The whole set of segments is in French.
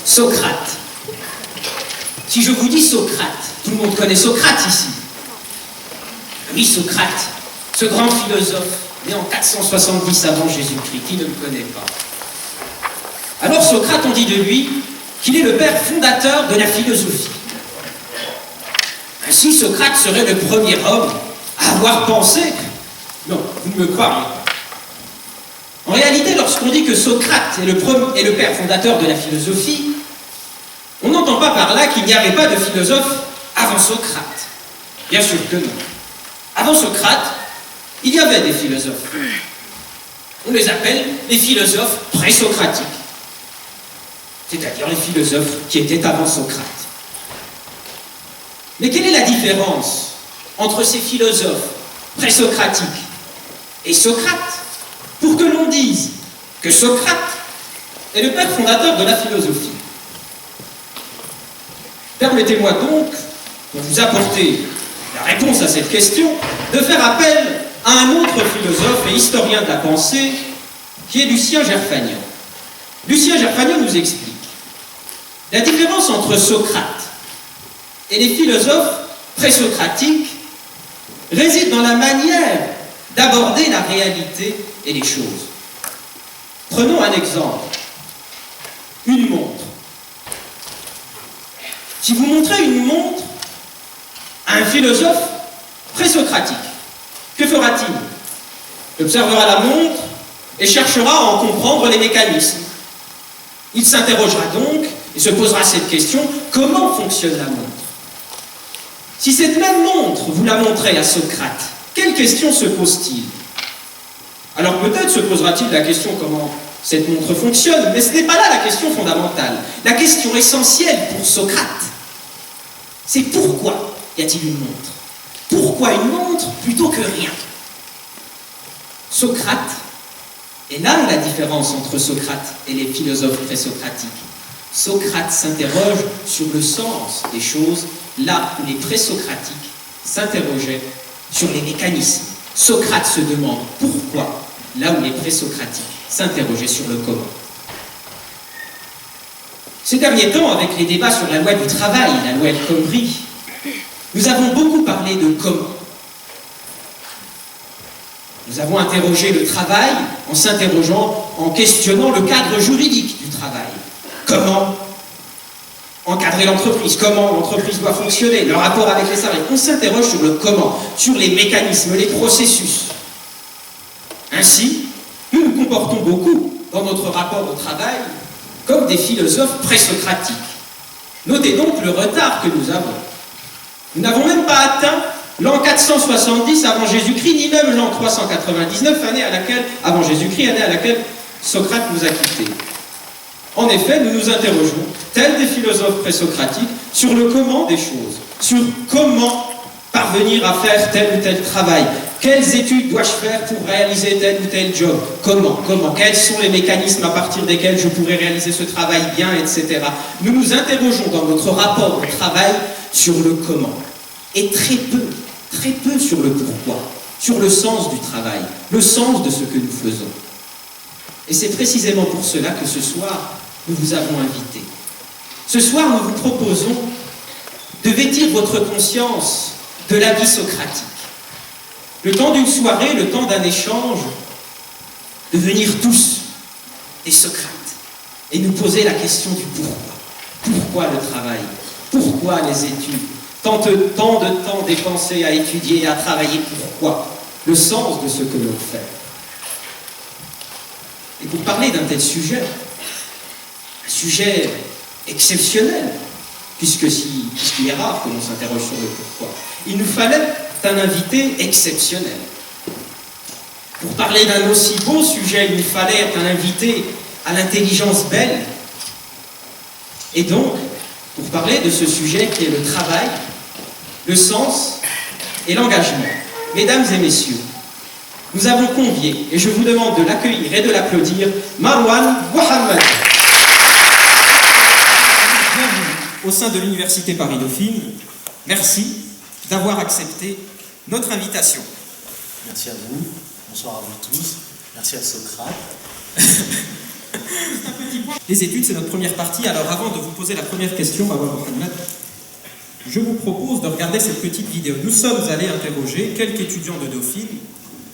Socrate. Si je vous dis Socrate, tout le monde connaît Socrate ici. Oui, Socrate, ce grand philosophe, né en 470 avant Jésus-Christ, qui ne le connaît pas? Alors Socrate, on dit de lui qu'il est le père fondateur de la philosophie. Ainsi, Socrate serait le premier homme à avoir pensé... Non, vous ne me croirez pas. En réalité, lorsqu'on dit que Socrate est le père fondateur de la philosophie, on n'entend pas par là qu'il n'y avait pas de philosophe avant Socrate. Bien sûr que non. Avant Socrate, il y avait des philosophes. On les appelle les philosophes présocratiques. C'est-à-dire les philosophes qui étaient avant Socrate. Mais quelle est la différence entre ces philosophes présocratiques et Socrate pour que l'on dise que Socrate est le père fondateur de la philosophie? Permettez-moi donc, pour vous apporter la réponse à cette question, de faire appel à un autre philosophe et historien de la pensée, qui est Lucien Gerfagnan. Lucien Gerfagnan nous explique la différence entre Socrate et les philosophes présocratiques réside dans la manière d'aborder la réalité et les choses. Prenons un exemple. Une montre. Si vous montrez une montre à un philosophe présocratique, que fera-t-il? Il observera la montre et cherchera à en comprendre les mécanismes. Il s'interrogera donc et se posera cette question: comment fonctionne la montre? Si cette même montre, vous la montrez à Socrate, quelle question se pose-t-il? Alors peut-être se posera-t-il la question comment cette montre fonctionne, mais ce n'est pas là la question fondamentale. La question essentielle pour Socrate, c'est pourquoi y a-t-il une montre? Pourquoi une montre plutôt que rien? Socrate, et là la différence entre Socrate et les philosophes présocratiques. Socrate s'interroge sur le sens des choses, là où les présocratiques s'interrogeaient sur les mécanismes. Socrate se demande pourquoi, là où les présocratiques s'interrogeaient sur le comment. Ces derniers temps, avec les débats sur la loi du travail, la loi El Khomri, nous avons beaucoup parlé de comment. Nous avons interrogé le travail en s'interrogeant, en questionnant le cadre juridique du travail. Comment encadrer l'entreprise, comment l'entreprise doit fonctionner, le rapport avec les salariés. On s'interroge sur le comment, sur les mécanismes, les processus. Ainsi, nous nous comportons beaucoup dans notre rapport au travail comme des philosophes présocratiques. Notez donc le retard que nous avons. Nous n'avons même pas atteint l'an 470 avant Jésus-Christ, ni même l'an 399, année à laquelle, avant Jésus-Christ, année à laquelle Socrate nous a quittés. En effet, nous nous interrogeons, tels des philosophes présocratiques, sur le comment des choses, sur comment parvenir à faire tel ou tel travail, quelles études dois-je faire pour réaliser tel ou tel job, comment, quels sont les mécanismes à partir desquels je pourrais réaliser ce travail bien, etc. Nous nous interrogeons dans notre rapport au travail sur le comment, et très peu sur le pourquoi, sur le sens du travail, le sens de ce que nous faisons. Et c'est précisément pour cela que ce soir, nous vous avons invité. Ce soir, nous vous proposons de vêtir votre conscience de l'habit socratique. Le temps d'une soirée, le temps d'un échange, devenir tous des Socrates et nous poser la question du pourquoi. Pourquoi le travail? Pourquoi les études? Tant de temps dépensé à étudier et à travailler, pourquoi? Le sens de ce que l'on fait. Et pour parler d'un tel sujet, un sujet exceptionnel, puisqu'il est rare que l'on s'interroge sur le pourquoi, il nous fallait un invité exceptionnel. Pour parler d'un aussi beau sujet, il nous fallait un invité à l'intelligence belle. Et donc, pour parler de ce sujet qui est le travail, le sens et l'engagement, mesdames et messieurs, nous avons convié, et je vous demande de l'accueillir et de l'applaudir, Marwan Mohamed. Bienvenue au sein de l'Université Paris-Dauphine. Merci d'avoir accepté notre invitation. Merci à vous, bonsoir à vous tous, merci à Socrate. Les études, c'est notre première partie. Alors avant de vous poser la première question, je vous propose de regarder cette petite vidéo. Nous sommes allés interroger quelques étudiants de Dauphine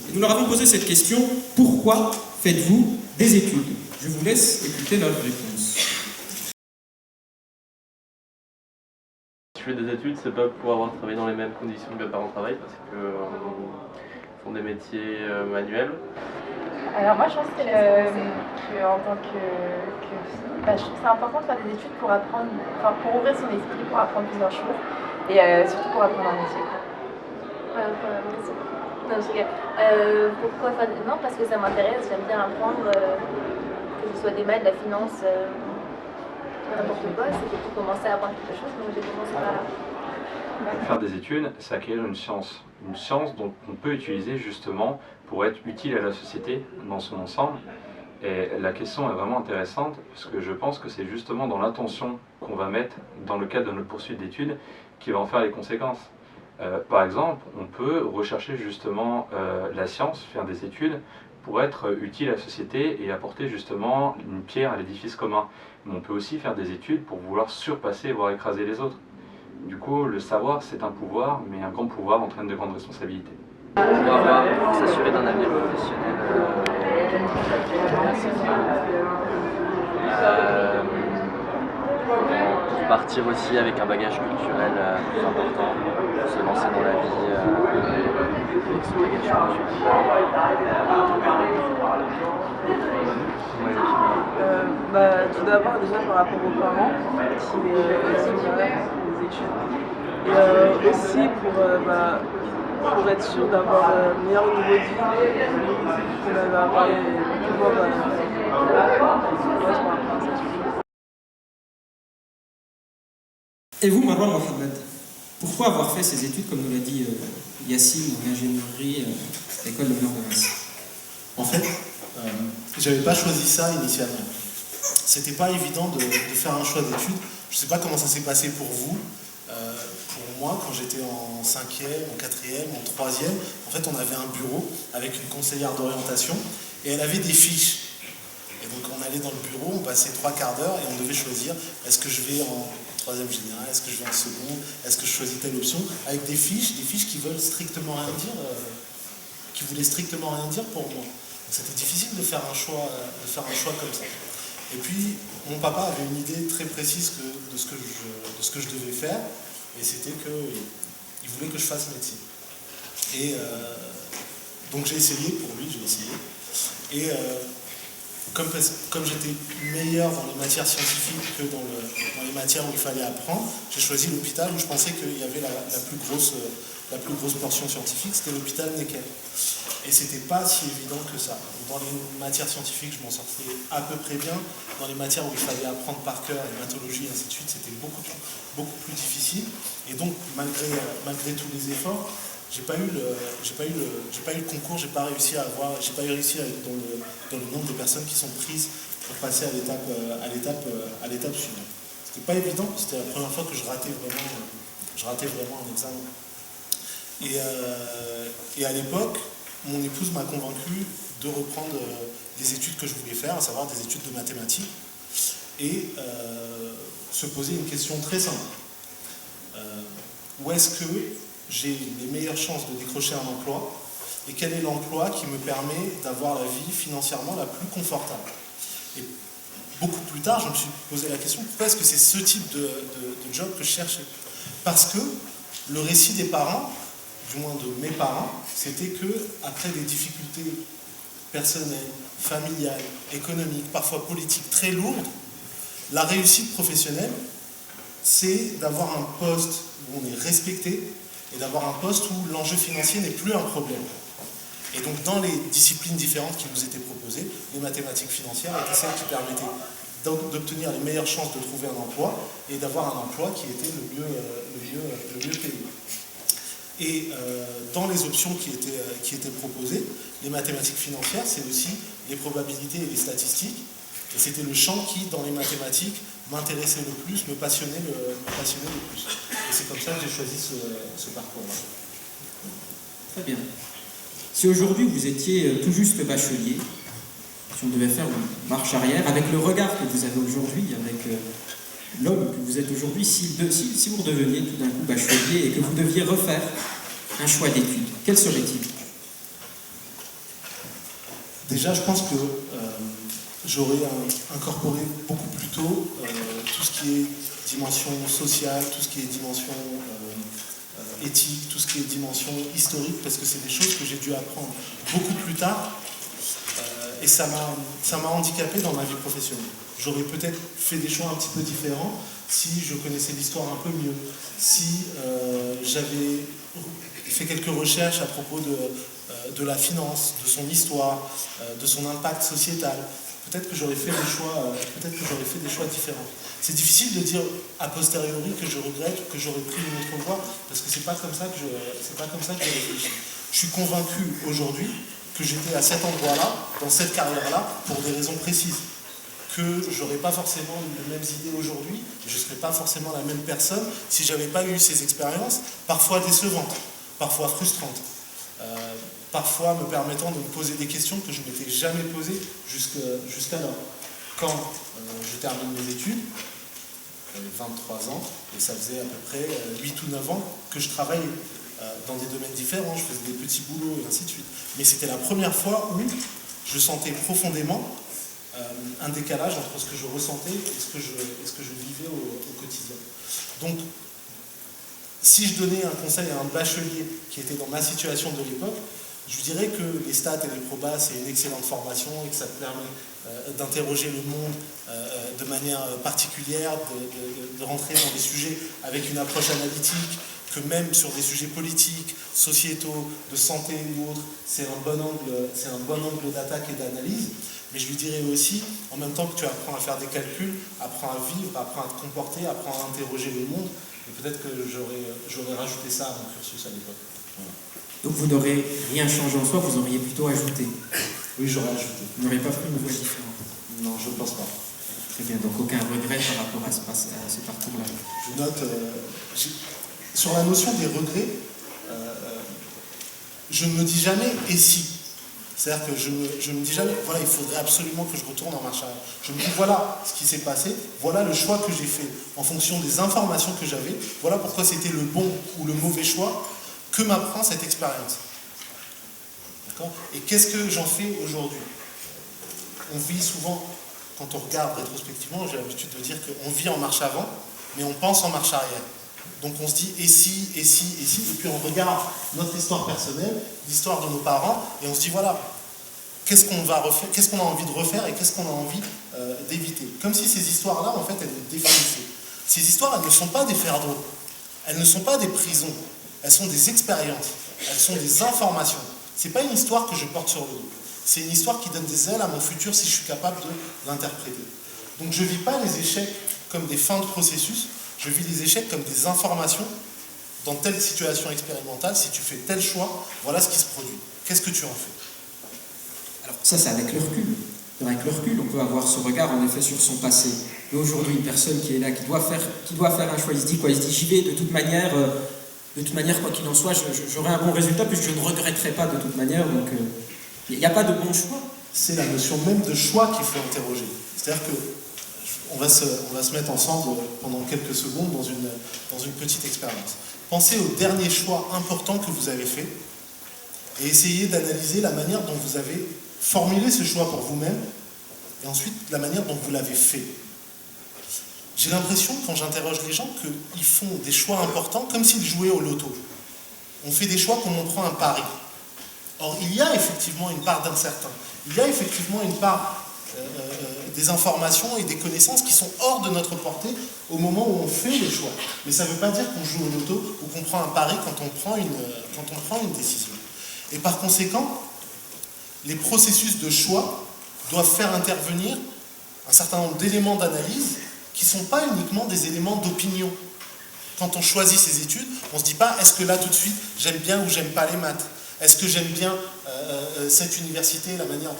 et nous leur avons posé cette question: pourquoi faites-vous des études? Je vous laisse écouter leur réponse. Je fais des études, c'est pas pour avoir travaillé dans les mêmes conditions que mes parents travaillent, parce que font des métiers manuels. Alors moi je pense qu'en tant que fille, je trouve que c'est important de faire des études pour apprendre, pour ouvrir son esprit, pour apprendre plusieurs choses et surtout pour apprendre un métier. Non, je rigole. Pourquoi faire des... Non, parce que ça m'intéresse, j'aime bien apprendre, que ce soit des maths, de la finance, n'importe quoi. C'était pour commencer à apprendre quelque chose, donc j'ai commencé par là. Faire des études, c'est acquérir une science dont on peut utiliser justement pour être utile à la société dans son ensemble. Et la question est vraiment intéressante parce que je pense que c'est justement dans l'intention qu'on va mettre dans le cadre de notre poursuite d'études qui va en faire les conséquences. Par exemple, on peut rechercher justement la science, faire des études pour être utile à la société et apporter justement une pierre à l'édifice commun. Mais on peut aussi faire des études pour vouloir surpasser, voire écraser les autres. Du coup, le savoir, c'est un pouvoir, mais un grand pouvoir entraîne de grandes responsabilités. Pour s'assurer d'un avenir professionnel pour partir aussi avec un bagage culturel plus important, pour se lancer dans la vie avec ce bagage culturel. Tout d'abord déjà par rapport aux parents qui exigent les études et aussi pour être sûr d'avoir un meilleur niveau de vie qu'on avait avant et pouvoir Et vous, Marwan Mohamed, pourquoi avoir fait ces études, comme nous l'a dit Yacine, en ingénierie à l'école de Reims? En fait, j'avais pas choisi ça initialement. C'était pas évident de faire un choix d'études. Je sais pas comment ça s'est passé pour vous. Pour moi, quand j'étais en 5e, en 4e, en 3e, en fait, on avait un bureau avec une conseillère d'orientation et elle avait des fiches. Et donc, on allait dans le bureau, on passait 3 quarts d'heure et on devait choisir: est-ce que je vais en 3e général, est-ce que je vais en seconde, est-ce que je choisis telle option, avec des fiches qui veulent strictement rien dire, qui voulaient strictement rien dire pour moi. C'était difficile de faire un choix comme ça. Et puis, mon papa avait une idée très précise de ce que je devais faire, et c'était qu'il voulait que je fasse médecine. Et donc j'ai essayé, pour lui, j'ai essayé. Et comme j'étais meilleur dans les matières scientifiques que dans les matières où il fallait apprendre, j'ai choisi l'hôpital où je pensais qu'il y avait la plus grosse portion scientifique, c'était l'hôpital Necker. Et c'était pas si évident que ça. Dans les matières scientifiques, je m'en sortais à peu près bien. Dans les matières où il fallait apprendre par cœur, hématologie, et ainsi de suite, c'était beaucoup plus difficile. Et donc, malgré tous les efforts, j'ai pas eu le concours, j'ai pas réussi à être dans le nombre de personnes qui sont prises pour passer à l'étape suivante. C'était pas évident, c'était la première fois que je ratais vraiment un examen. Et à l'époque, mon épouse m'a convaincu de reprendre les études que je voulais faire, à savoir des études de mathématiques, et se poser une question très simple. Où est-ce que j'ai les meilleures chances de décrocher un emploi, et quel est l'emploi qui me permet d'avoir la vie financièrement la plus confortable? Et beaucoup plus tard, je me suis posé la question: pourquoi est-ce que c'est ce type de job que je cherchais? Parce que le récit des parents, du moins de mes parents, c'était que après des difficultés personnelles, familiales, économiques, parfois politiques très lourdes, la réussite professionnelle, c'est d'avoir un poste où on est respecté et d'avoir un poste où l'enjeu financier n'est plus un problème. Et donc dans les disciplines différentes qui nous étaient proposées, les mathématiques financières étaient celles qui permettaient d'obtenir les meilleures chances de trouver un emploi et d'avoir un emploi qui était le mieux payé. Et dans les options qui étaient proposées, les mathématiques financières, c'est aussi les probabilités et les statistiques. Et c'était le champ qui, dans les mathématiques, m'intéressait le plus, me passionnait le plus. Et c'est comme ça que j'ai choisi ce parcours-là. Très bien. Si aujourd'hui vous étiez tout juste bachelier, si on devait faire une marche arrière, avec le regard que vous avez aujourd'hui, avec l'homme que vous êtes aujourd'hui, si vous redeveniez tout d'un coup bachelier et que vous deviez refaire un choix d'études, quel serait-il? Déjà, je pense que j'aurais incorporé beaucoup plus tôt tout ce qui est dimension sociale, tout ce qui est dimension éthique, tout ce qui est dimension historique, parce que c'est des choses que j'ai dû apprendre beaucoup plus tard, et ça m'a handicapé dans ma vie professionnelle. J'aurais peut-être fait des choix un petit peu différents si je connaissais l'histoire un peu mieux, si j'avais fait quelques recherches à propos de la finance, de son histoire, de son impact sociétal. Peut-être que j'aurais fait des choix différents. C'est difficile de dire a posteriori que je regrette ou que j'aurais pris une autre voie, parce que c'est pas comme ça que je réfléchis. Je suis convaincu aujourd'hui que j'étais à cet endroit-là, dans cette carrière-là, pour des raisons précises. Que j'aurais pas forcément les mêmes idées aujourd'hui, je serais pas forcément la même personne si j'avais pas eu ces expériences, parfois décevantes, parfois frustrantes. Parfois me permettant de me poser des questions que je ne m'étais jamais posées jusqu'alors. Quand je termine mes études, j'avais 23 ans, et ça faisait à peu près 8 ou 9 ans que je travaillais dans des domaines différents, je faisais des petits boulots et ainsi de suite. Mais c'était la première fois où je sentais profondément un décalage entre ce que je ressentais et ce que je vivais au quotidien. Donc, si je donnais un conseil à un bachelier qui était dans ma situation de l'époque, je dirais que les stats et les probas, c'est une excellente formation et que ça te permet d'interroger le monde de manière particulière, de rentrer dans des sujets avec une approche analytique, que même sur des sujets politiques, sociétaux, de santé ou autres, c'est un bon angle d'attaque et d'analyse. Mais je lui dirais aussi, en même temps que tu apprends à faire des calculs, apprends à vivre, apprends à te comporter, apprends à interroger le monde. Et peut-être que j'aurais rajouté ça à mon cursus à l'époque. Voilà. Donc vous n'aurez rien changé en soi, vous auriez plutôt ajouté. Oui, j'aurais ajouté. Vous n'aurez pas pris une voie différente. Non, je ne pense pas. Très bien, donc aucun regret par rapport à ce parcours-là. Je note, sur la notion des regrets, je ne me dis jamais « et si ». C'est-à-dire que je me dis jamais, voilà, il faudrait absolument que je retourne en marche arrière. Je me dis, voilà ce qui s'est passé, voilà le choix que j'ai fait en fonction des informations que j'avais, voilà pourquoi c'était le bon ou le mauvais choix que m'apprend cette expérience. D'accord ? Et qu'est-ce que j'en fais aujourd'hui ? On vit souvent, quand on regarde rétrospectivement, j'ai l'habitude de dire qu'on vit en marche avant, mais on pense en marche arrière. Donc on se dit et si, et puis on regarde notre histoire personnelle, l'histoire de nos parents, et on se dit voilà, qu'est-ce qu'on va refaire, qu'est-ce qu'on a envie de refaire et qu'est-ce qu'on a envie d'éviter. Comme si ces histoires-là, en fait, elles nous définissaient. Ces histoires, elles ne sont pas des fardeaux, elles ne sont pas des prisons, elles sont des expériences, elles sont des informations. C'est pas une histoire que je porte sur le dos, c'est une histoire qui donne des ailes à mon futur si je suis capable de l'interpréter. Donc je ne vis pas les échecs comme des fins de processus, je vis les échecs comme des informations. Dans telle situation expérimentale, si tu fais tel choix, voilà ce qui se produit. Qu'est-ce que tu en fais? Alors ça, c'est avec le recul. Avec le recul, on peut avoir ce regard en effet sur son passé. Mais aujourd'hui, une personne qui est là, qui doit faire un choix, il se dit quoi? Il se dit j'y vais de toute manière, quoi qu'il en soit, j'aurai un bon résultat puisque je ne regretterai pas de toute manière. Donc il n'y a pas de bon choix. C'est la notion même de choix qu'il faut interroger. C'est-à-dire que on va se mettre ensemble pendant quelques secondes dans une petite expérience. Pensez au dernier choix important que vous avez fait et essayez d'analyser la manière dont vous avez formulé ce choix pour vous-même et ensuite la manière dont vous l'avez fait. J'ai l'impression, quand j'interroge les gens, qu'ils font des choix importants comme s'ils jouaient au loto. On fait des choix comme on prend un pari. Or, il y a effectivement une part d'incertain. Il y a effectivement une part des informations et des connaissances qui sont hors de notre portée au moment où on fait les choix. Mais ça ne veut pas dire qu'on joue au loto ou qu'on prend un pari quand on prend une décision. Et par conséquent, les processus de choix doivent faire intervenir un certain nombre d'éléments d'analyse qui ne sont pas uniquement des éléments d'opinion. Quand on choisit ses études, on ne se dit pas « est-ce que là tout de suite j'aime bien ou j'aime pas les maths ? Est-ce que j'aime bien cette université, la manière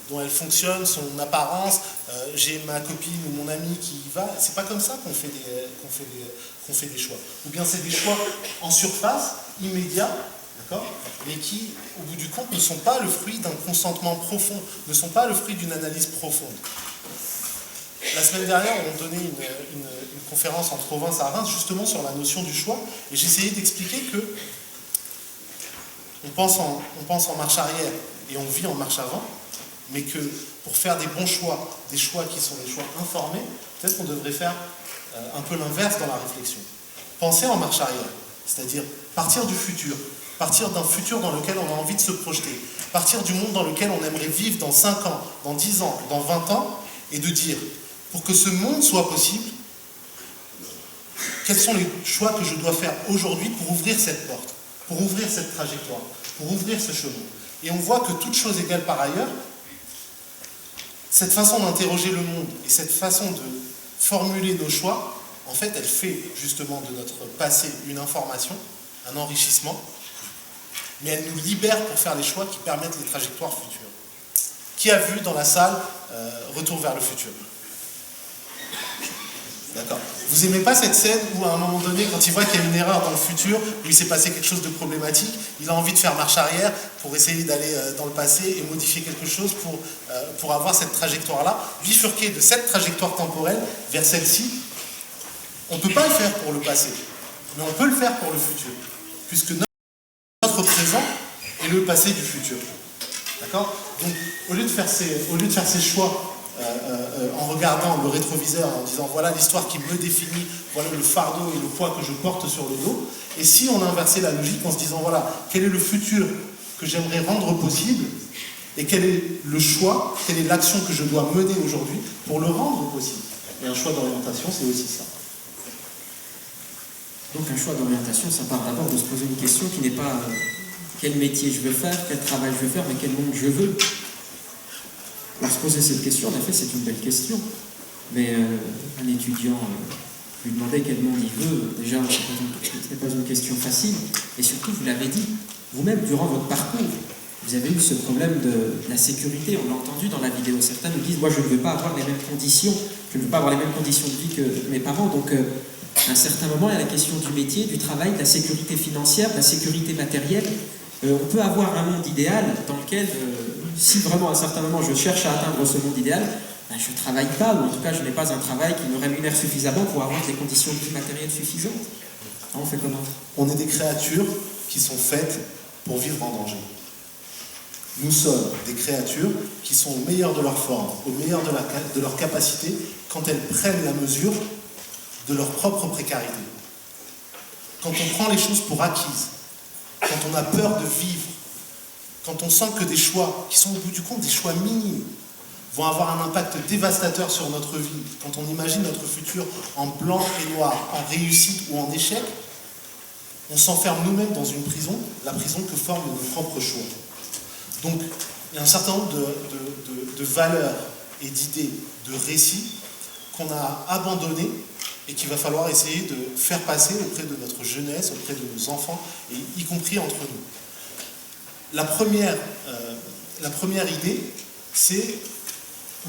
dont elle fonctionne, son apparence, j'ai ma copine ou mon ami qui y va ?» C'est pas comme ça qu'on fait des choix. Ou bien c'est des choix en surface, immédiats, d'accord, mais qui, au bout du compte, ne sont pas le fruit d'un consentement profond, ne sont pas le fruit d'une analyse profonde. La semaine dernière, on donnait une conférence en province à Reims, justement sur la notion du choix, et j'essayais d'expliquer que on pense en marche arrière et on vit en marche avant, mais que pour faire des bons choix, des choix qui sont des choix informés, peut-être qu'on devrait faire un peu l'inverse dans la réflexion. Penser en marche arrière, c'est-à-dire partir du futur, partir d'un futur dans lequel on a envie de se projeter, partir du monde dans lequel on aimerait vivre dans 5 ans, dans 10 ans, dans 20 ans, et de dire, pour que ce monde soit possible, quels sont les choix que je dois faire aujourd'hui pour ouvrir cette porte, pour ouvrir cette trajectoire, pour ouvrir ce chemin. Et on voit que toute chose égale par ailleurs, cette façon d'interroger le monde et cette façon de formuler nos choix, en fait, elle fait justement de notre passé une information, un enrichissement, mais elle nous libère pour faire les choix qui permettent les trajectoires futures. Qui a vu dans la salle Retour vers le futur? D'accord. Vous aimez pas cette scène où à un moment donné, quand il voit qu'il y a une erreur dans le futur, où il s'est passé quelque chose de problématique, il a envie de faire marche arrière pour essayer d'aller dans le passé et modifier quelque chose pour avoir cette trajectoire-là, bifurquer de cette trajectoire temporelle vers celle-ci. On ne peut pas le faire pour le passé, mais on peut le faire pour le futur, puisque notre présent est le passé du futur. D'accord? Donc, au lieu de faire ces choix en regardant le rétroviseur, en disant voilà l'histoire qui me définit, voilà le fardeau et le poids que je porte sur le dos, et si on inversait la logique en se disant voilà quel est le futur que j'aimerais rendre possible, et quel est le choix, quelle est l'action que je dois mener aujourd'hui pour le rendre possible. Et un choix d'orientation, c'est aussi ça. Donc un choix d'orientation, ça part d'abord de se poser une question qui n'est pas quel métier je veux faire, quel travail je veux faire, mais quel monde je veux. Alors se poser cette question, en effet, c'est une belle question. Mais un étudiant lui demander quel monde il veut, déjà, ce n'est pas une question facile. Et surtout, vous l'avez dit, vous-même, durant votre parcours, vous avez eu ce problème de la sécurité. On l'a entendu dans la vidéo. Certains nous disent, moi, je ne veux pas avoir les mêmes conditions. Je ne veux pas avoir les mêmes conditions de vie que mes parents. Donc, à un certain moment, il y a la question du métier, du travail, de la sécurité financière, de la sécurité matérielle. On peut avoir un monde idéal dans lequel, si vraiment à un certain moment je cherche à atteindre ce monde idéal, ben, je ne travaille pas, ou en tout cas je n'ai pas un travail qui me rémunère suffisamment pour avoir des conditions de vie matérielles suffisantes. Alors, on fait comment? On est des créatures qui sont faites pour vivre en danger. Nous sommes des créatures qui sont au meilleur de leur forme, au meilleur de leur capacité, quand elles prennent la mesure de leur propre précarité. Quand on prend les choses pour acquises, quand on a peur de vivre, quand on sent que des choix, qui sont au bout du compte des choix minimes, vont avoir un impact dévastateur sur notre vie, quand on imagine notre futur en blanc et noir, en réussite ou en échec, on s'enferme nous-mêmes dans une prison, la prison que forment nos propres choix. Donc, il y a un certain nombre de valeurs et d'idées, de récits qu'on a abandonnés et qu'il va falloir essayer de faire passer auprès de notre jeunesse, auprès de nos enfants, et y compris entre nous. La première idée, c'est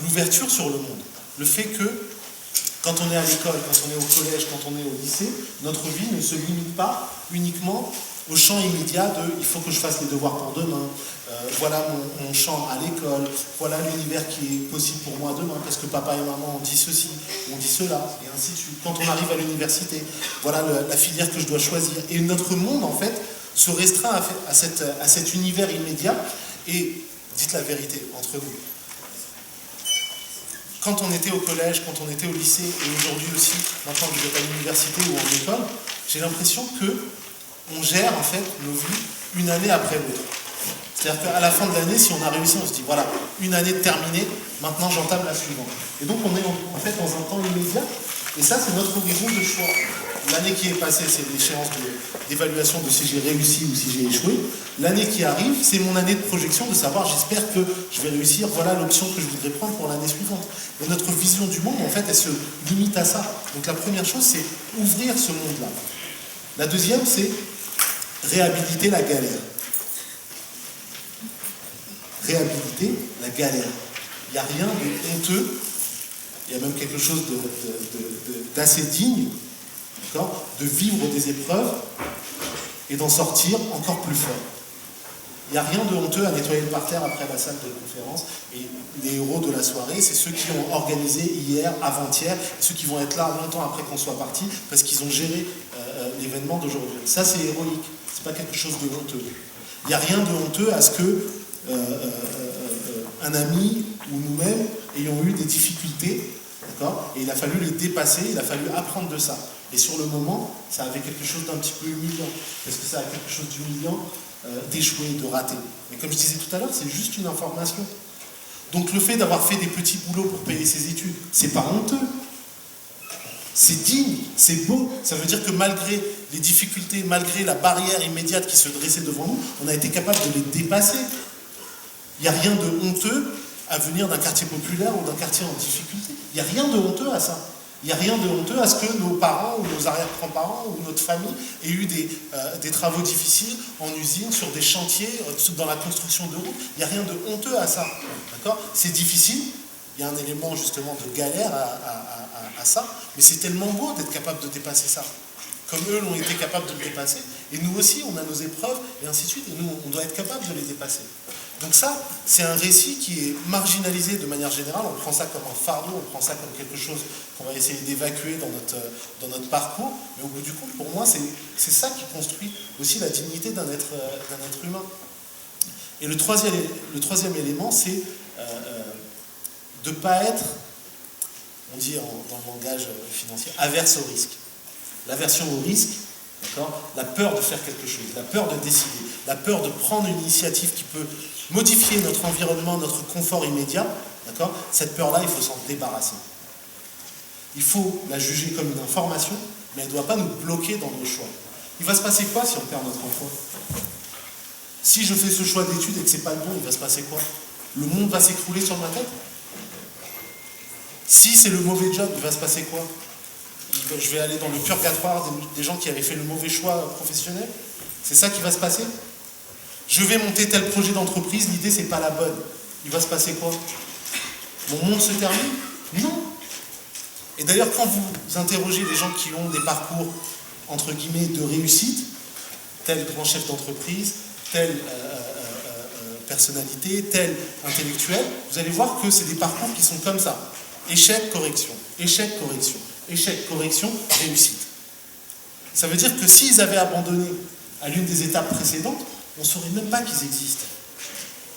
l'ouverture sur le monde. Le fait que, quand on est à l'école, quand on est au collège, quand on est au lycée, notre vie ne se limite pas uniquement au champ immédiat de « il faut que je fasse les devoirs pour demain », voilà mon champ à l'école, voilà l'univers qui est possible pour moi demain, parce que papa et maman ont dit ceci, ont dit cela, et ainsi de suite. Quand on arrive à l'université, voilà la filière que je dois choisir. Et notre monde, en fait, se restreint à cet univers immédiat. Et dites la vérité entre nous. Quand on était au collège, quand on était au lycée, et aujourd'hui aussi, maintenant que vous êtes à l'université ou en école, j'ai l'impression qu'on gère en fait nos vies une année après l'autre. C'est-à-dire qu'à la fin de l'année, si on a réussi, on se dit voilà, une année terminée, maintenant j'entame la suivante. Et donc on est en fait dans un temps immédiat, et ça c'est notre horizon de choix. L'année qui est passée, c'est l'échéance d'évaluation de si j'ai réussi ou si j'ai échoué. L'année qui arrive, c'est mon année de projection de savoir, j'espère que je vais réussir, voilà l'option que je voudrais prendre pour l'année suivante. Et notre vision du monde, en fait, elle se limite à ça. Donc la première chose, c'est ouvrir ce monde-là. La deuxième, c'est réhabiliter la galère. Réhabiliter la galère. Il n'y a rien de honteux, il y a même quelque chose d'assez digne, de vivre des épreuves et d'en sortir encore plus fort. Il n'y a rien de honteux à nettoyer le parterre après la salle de conférence. Et les héros de la soirée, c'est ceux qui ont organisé hier, avant-hier, ceux qui vont être là longtemps après qu'on soit parti, parce qu'ils ont géré l'événement d'aujourd'hui. Ça, c'est héroïque. C'est pas quelque chose de honteux. Il n'y a rien de honteux à ce que un ami ou nous-mêmes ayons eu des difficultés, d'accord, et il a fallu les dépasser, il a fallu apprendre de ça. Et sur le moment, ça avait quelque chose d'un petit peu humiliant, parce que ça a quelque chose d'humiliant d'échouer, de rater. Mais comme je disais tout à l'heure, c'est juste une information. Donc le fait d'avoir fait des petits boulots pour payer ses études, c'est pas honteux. C'est digne, c'est beau. Ça veut dire que malgré les difficultés, malgré la barrière immédiate qui se dressait devant nous, on a été capable de les dépasser. Il n'y a rien de honteux à venir d'un quartier populaire ou d'un quartier en difficulté. Il n'y a rien de honteux à ça. Il n'y a rien de honteux à ce que nos parents ou nos arrière-grands-parents ou notre famille aient eu des travaux difficiles en usine, sur des chantiers, dans la construction de routes. Il n'y a rien de honteux à ça. D'accord ? C'est difficile. Il y a un élément justement de galère à ça. Mais c'est tellement beau d'être capable de dépasser ça. Comme eux l'ont été capables de le dépasser. Et nous aussi, on a nos épreuves et ainsi de suite. Et nous, on doit être capable de les dépasser. Donc ça, c'est un récit qui est marginalisé de manière générale. On prend ça comme un fardeau, on prend ça comme quelque chose qu'on va essayer d'évacuer dans notre parcours. Mais au bout du compte, pour moi, c'est ça qui construit aussi la dignité d'un être humain. Et le troisième élément, c'est de ne pas être, on dit dans le langage financier, averse au risque. L'aversion au risque, d'accord, la peur de faire quelque chose, la peur de décider, la peur de prendre une initiative qui peut modifier notre environnement, notre confort immédiat, d'accord, cette peur-là, il faut s'en débarrasser. Il faut la juger comme une information, mais elle ne doit pas nous bloquer dans nos choix. Il va se passer quoi si on perd notre confort ? Si je fais ce choix d'études et que ce n'est pas le bon, il va se passer quoi ? Le monde va s'écrouler sur ma tête ? Si c'est le mauvais job, il va se passer quoi ? Je vais aller dans le purgatoire des gens qui avaient fait le mauvais choix professionnel. C'est ça qui va se passer. Je vais monter tel projet d'entreprise, l'idée c'est pas la bonne. Il va se passer quoi? Mon monde se termine? Non. Et d'ailleurs, quand vous interrogez des gens qui ont des parcours entre guillemets de réussite, tel grand chef d'entreprise, telle personnalité, tel intellectuel, vous allez voir que c'est des parcours qui sont comme ça. Échec, correction, échec, correction. Échec, correction, réussite. Ça veut dire que s'ils avaient abandonné à l'une des étapes précédentes, on ne saurait même pas qu'ils existent.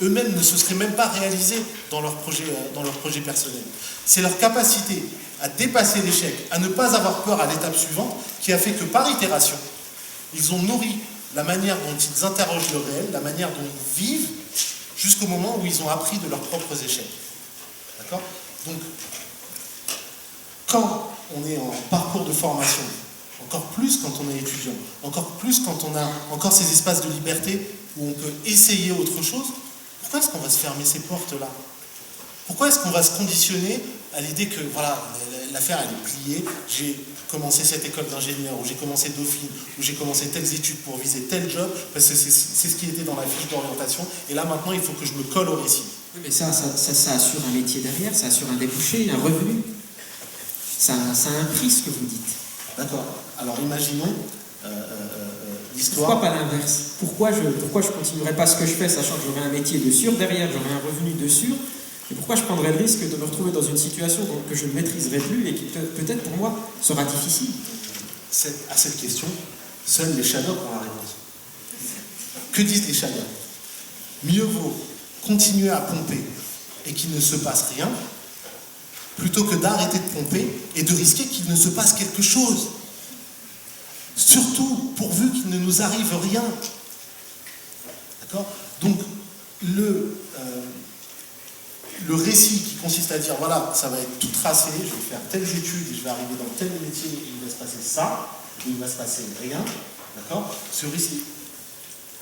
Eux-mêmes ne se seraient même pas réalisés dans leur projet personnel. C'est leur capacité à dépasser l'échec, à ne pas avoir peur à l'étape suivante, qui a fait que par itération, ils ont nourri la manière dont ils interrogent le réel, la manière dont ils vivent, jusqu'au moment où ils ont appris de leurs propres échecs. D'accord ? Donc, quand on est en parcours de formation, encore plus quand on est étudiant, encore plus quand on a encore ces espaces de liberté où on peut essayer autre chose, pourquoi est-ce qu'on va se fermer ces portes-là? Pourquoi est-ce qu'on va se conditionner à l'idée que, voilà, l'affaire elle est pliée, j'ai commencé cette école d'ingénieur, ou j'ai commencé Dauphine, ou j'ai commencé telles études pour viser tel job, parce que c'est ce qui était dans la fiche d'orientation, et là maintenant il faut que je me colle au récit. Oui, mais ça assure un métier derrière, ça assure un débouché, un revenu. Ça a un prix, ce que vous dites. D'accord. Alors imaginons l'histoire. Pourquoi pas l'inverse? Pourquoi je continuerai pas ce que je fais, sachant que j'aurai un métier de sûr derrière, j'aurai un revenu de sûr, et pourquoi je prendrais le risque de me retrouver dans une situation que je ne maîtriserai plus et qui peut-être pour moi sera difficile? À cette question, seuls les Shadocks ont la réponse. Que disent les Shadocks? Mieux vaut continuer à pomper et qu'il ne se passe rien, plutôt que d'arrêter de pomper et de risquer qu'il ne se passe quelque chose. Surtout pourvu qu'il ne nous arrive rien. D'accord? Donc, le récit qui consiste à dire, voilà, ça va être tout tracé, je vais faire telles études et je vais arriver dans tel métier et il va se passer ça, et il va se passer rien. D'accord? Ce récit,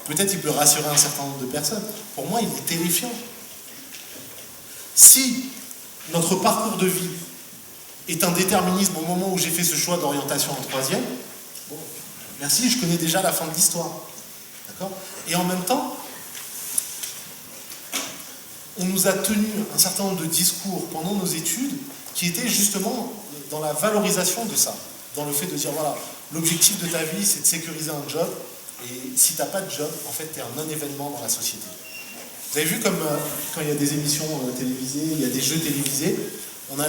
peut-être il peut rassurer un certain nombre de personnes. Pour moi, il est terrifiant. Si notre parcours de vie est un déterminisme au moment où j'ai fait ce choix d'orientation en troisième, bon, merci, je connais déjà la fin de l'histoire. D'accord ? Et en même temps, on nous a tenu un certain nombre de discours pendant nos études qui étaient justement dans la valorisation de ça, dans le fait de dire, voilà, l'objectif de ta vie, c'est de sécuriser un job, Et si tu n'as pas de job, en fait, tu es un non-événement dans la société. Vous avez vu comme quand il y a des émissions télévisées, il y a des jeux télévisés, on a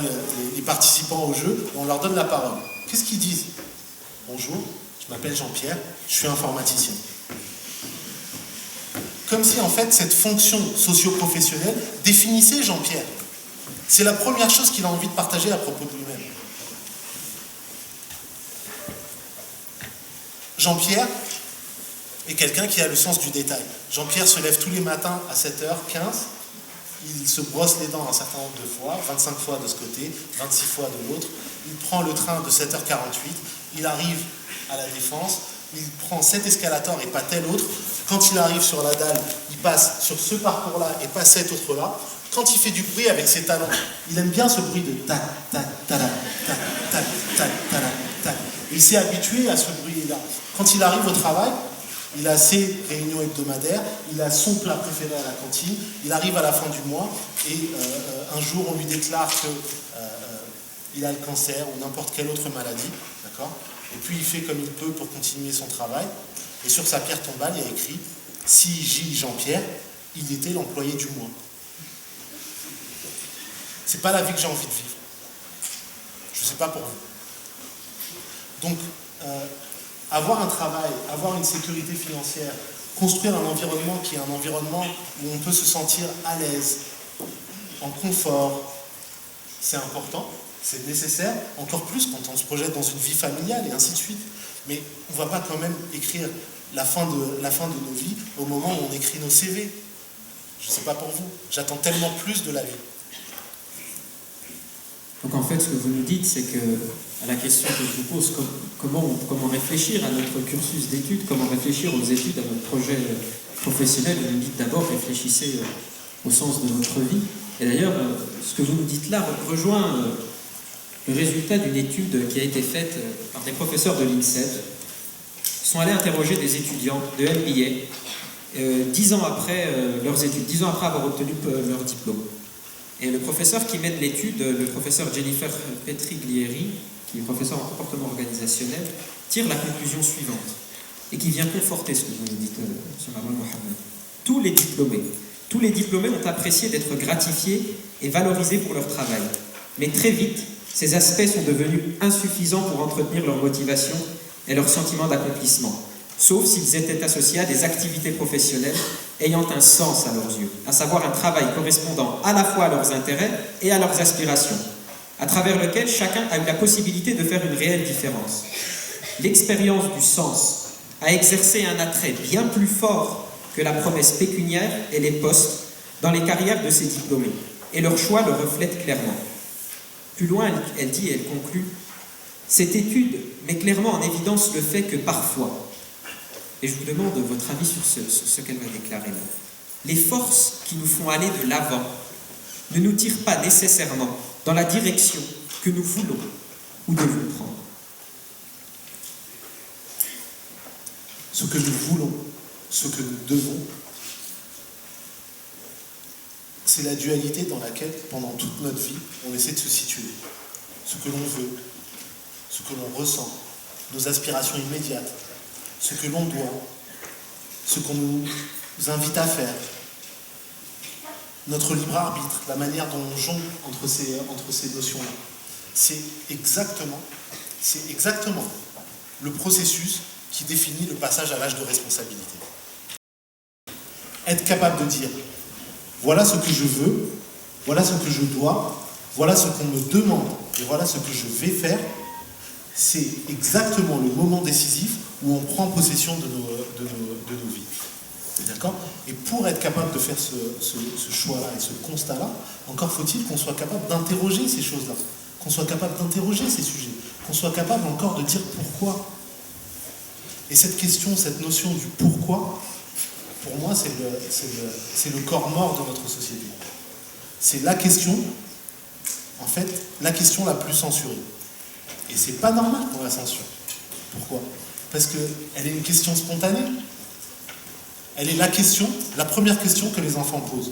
les participants au jeu, et on leur donne la parole. Qu'est-ce qu'ils disent? Bonjour, je m'appelle Jean-Pierre, je suis informaticien. Comme si en fait cette fonction socio-professionnelle définissait Jean-Pierre. C'est la première chose qu'il a envie de partager à propos de lui-même. Jean-Pierre est quelqu'un qui a le sens du détail. Jean-Pierre se lève tous les matins à 7h15, il se brosse les dents un certain nombre de fois, 25 fois de ce côté, 26 fois de l'autre, il prend le train de 7h48, il arrive à la Défense, il prend cet escalator et pas tel autre, quand il arrive sur la dalle, il passe sur ce parcours-là et pas cet autre-là, quand il fait du bruit avec ses talons, il aime bien ce bruit de tac, tac, tac, tac, tac, tac, tac, tac. Il s'est habitué à ce bruit-là. Quand il arrive au travail, il a ses réunions hebdomadaires, il a son plat préféré à la cantine, il arrive à la fin du mois et un jour on lui déclare qu'il a le cancer ou n'importe quelle autre maladie, d'accord ? Et puis il fait comme il peut pour continuer son travail. Et sur sa pierre tombale, il y a écrit « Si J. Jean-Pierre, il était l'employé du mois ». C'est pas la vie que j'ai envie de vivre. Je ne sais pas pour vous. Donc, avoir un travail, avoir une sécurité financière, construire un environnement qui est un environnement où on peut se sentir à l'aise, en confort, c'est important, c'est nécessaire, encore plus quand on se projette dans une vie familiale et ainsi de suite. Mais on ne va pas quand même écrire la fin de nos vies au moment où on écrit nos CV. Je ne sais pas pour vous, j'attends tellement plus de la vie. Donc en fait, ce que vous nous dites, c'est que, à la question que je vous pose, comment réfléchir à notre cursus d'études, comment réfléchir aux études, à notre projet professionnel, vous nous dites d'abord réfléchissez au sens de votre vie. Et d'ailleurs, ce que vous nous dites là rejoint le résultat d'une étude qui a été faite par des professeurs de l'INSEAD. Ils sont allés interroger des étudiants de MBA 10 ans après leurs études, 10 ans après avoir obtenu leur diplôme. Et le professeur qui mène l'étude, le professeur Jennifer Petriglieri, qui est professeur en comportement organisationnel, tire la conclusion suivante, et qui vient conforter ce que vous nous dites, M. Marwan Mohamed. Tous les diplômés ont apprécié d'être gratifiés et valorisés pour leur travail. Mais très vite, ces aspects sont devenus insuffisants pour entretenir leur motivation et leur sentiment d'accomplissement, sauf s'ils étaient associés à des activités professionnelles ayant un sens à leurs yeux, à savoir un travail correspondant à la fois à leurs intérêts et à leurs aspirations, à travers lequel chacun a eu la possibilité de faire une réelle différence. L'expérience du sens a exercé un attrait bien plus fort que la promesse pécuniaire et les postes dans les carrières de ces diplômés, et leur choix le reflète clairement. Plus loin, elle dit et elle conclut, cette étude met clairement en évidence le fait que parfois, et je vous demande votre avis sur ce qu'elle va déclarer là, les forces qui nous font aller de l'avant ne nous tirent pas nécessairement dans la direction que nous voulons ou devons prendre. Ce que nous voulons, ce que nous devons, c'est la dualité dans laquelle, pendant toute notre vie, on essaie de se situer. Ce que l'on veut, ce que l'on ressent, nos aspirations immédiates, ce que l'on doit, ce qu'on nous invite à faire, notre libre arbitre, la manière dont on jongle entre ces notions-là. C'est exactement le processus qui définit le passage à l'âge de responsabilité. Être capable de dire, voilà ce que je veux, voilà ce que je dois, voilà ce qu'on me demande, et voilà ce que je vais faire, c'est exactement le moment décisif où on prend possession de nos vies. D'accord ? Et pour être capable de faire ce choix-là et ce constat-là, encore faut-il qu'on soit capable d'interroger ces choses-là, qu'on soit capable d'interroger ces sujets, qu'on soit capable encore de dire pourquoi. Et cette question, cette notion du pourquoi, pour moi, c'est le corps mort de notre société. C'est la question, en fait, la question la plus censurée. Et c'est pas normal qu'on la censure. Pourquoi ? Parce qu'elle est une question spontanée. Elle est la première question que les enfants posent.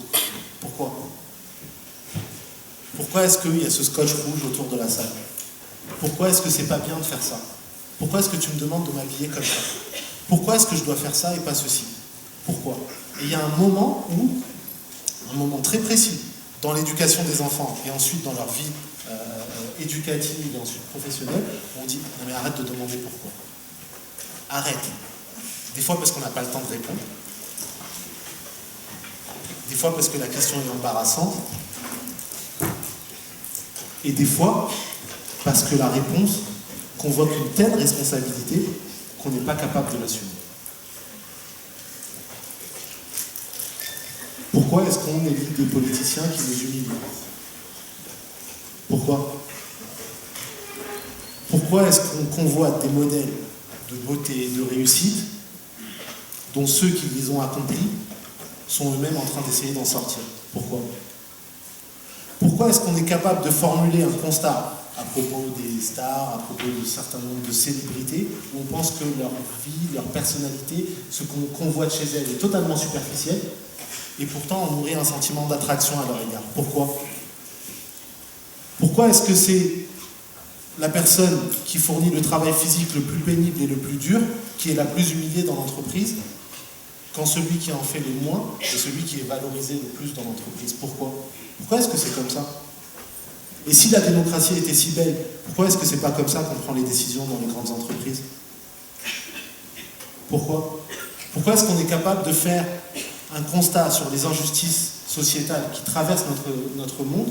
Pourquoi ? Pourquoi est-ce qu'il y a ce scotch rouge autour de la salle ? Pourquoi est-ce que c'est pas bien de faire ça ? Pourquoi est-ce que tu me demandes de m'habiller comme ça ? Pourquoi est-ce que je dois faire ça et pas ceci? Pourquoi? Et il y a un moment très précis, dans l'éducation des enfants et ensuite dans leur vie éducative et ensuite professionnelle, où on dit non mais arrête de demander pourquoi. Arrête. Des fois parce qu'on n'a pas le temps de répondre. Des fois parce que la question est embarrassante. Et des fois parce que la réponse convoque une telle responsabilité qu'on n'est pas capable de l'assumer. Pourquoi est-ce qu'on élit des politiciens qui nous humilient? Pourquoi? Pourquoi est-ce qu'on convoite des modèles de beauté et de réussite dont ceux qui les ont accomplis sont eux-mêmes en train d'essayer d'en sortir? Pourquoi? Pourquoi est-ce qu'on est capable de formuler un constat à propos des stars, à propos d'un certain nombre de célébrités, où on pense que leur vie, leur personnalité, ce qu'on convoite chez elles est totalement superficiel, et pourtant on nourrit un sentiment d'attraction à leur égard? Pourquoi? Pourquoi est-ce que c'est la personne qui fournit le travail physique le plus pénible et le plus dur qui est la plus humiliée dans l'entreprise, quand celui qui en fait le moins est celui qui est valorisé le plus dans l'entreprise? Pourquoi? Pourquoi est-ce que c'est comme ça? Et si la démocratie était si belle, pourquoi est-ce que c'est pas comme ça qu'on prend les décisions dans les grandes entreprises? Pourquoi? Pourquoi est-ce qu'on est capable de faire un constat sur les injustices sociétales qui traversent notre monde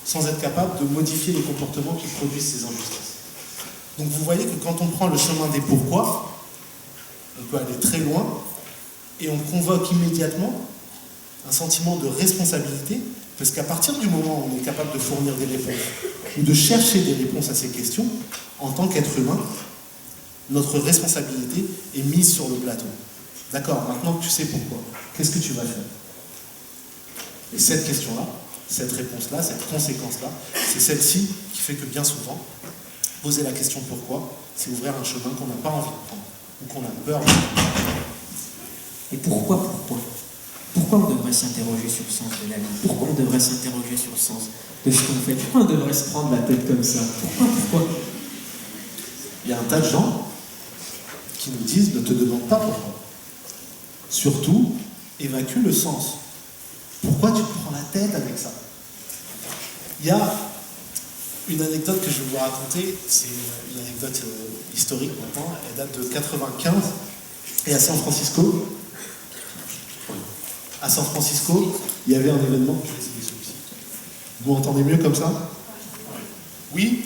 sans être capable de modifier les comportements qui produisent ces injustices? Donc vous voyez que quand on prend le chemin des pourquoi, on peut aller très loin et on convoque immédiatement un sentiment de responsabilité, parce qu'à partir du moment où on est capable de fournir des réponses ou de chercher des réponses à ces questions, en tant qu'être humain, notre responsabilité est mise sur le plateau. D'accord, maintenant que tu sais pourquoi, qu'est-ce que tu vas faire? Et cette question-là, cette réponse-là, cette conséquence-là, c'est celle-ci qui fait que bien souvent, poser la question pourquoi, c'est ouvrir un chemin qu'on n'a pas envie de prendre, ou qu'on a peur de prendre. Et pourquoi on devrait s'interroger sur le sens de la vie? Pourquoi on devrait s'interroger sur le sens de ce qu'on fait? Pourquoi on devrait se prendre la tête comme ça? Pourquoi? Il y a un tas de gens qui nous disent ne te demande pas pourquoi. Surtout, évacue le sens. Pourquoi tu te prends la tête avec ça? Il y a une anecdote que je vais vous raconter, c'est une anecdote historique maintenant, elle date de 95, et à San Francisco, il y avait un événement. Je vais essayer celui-ci. Vous m'entendez mieux comme ça? Oui?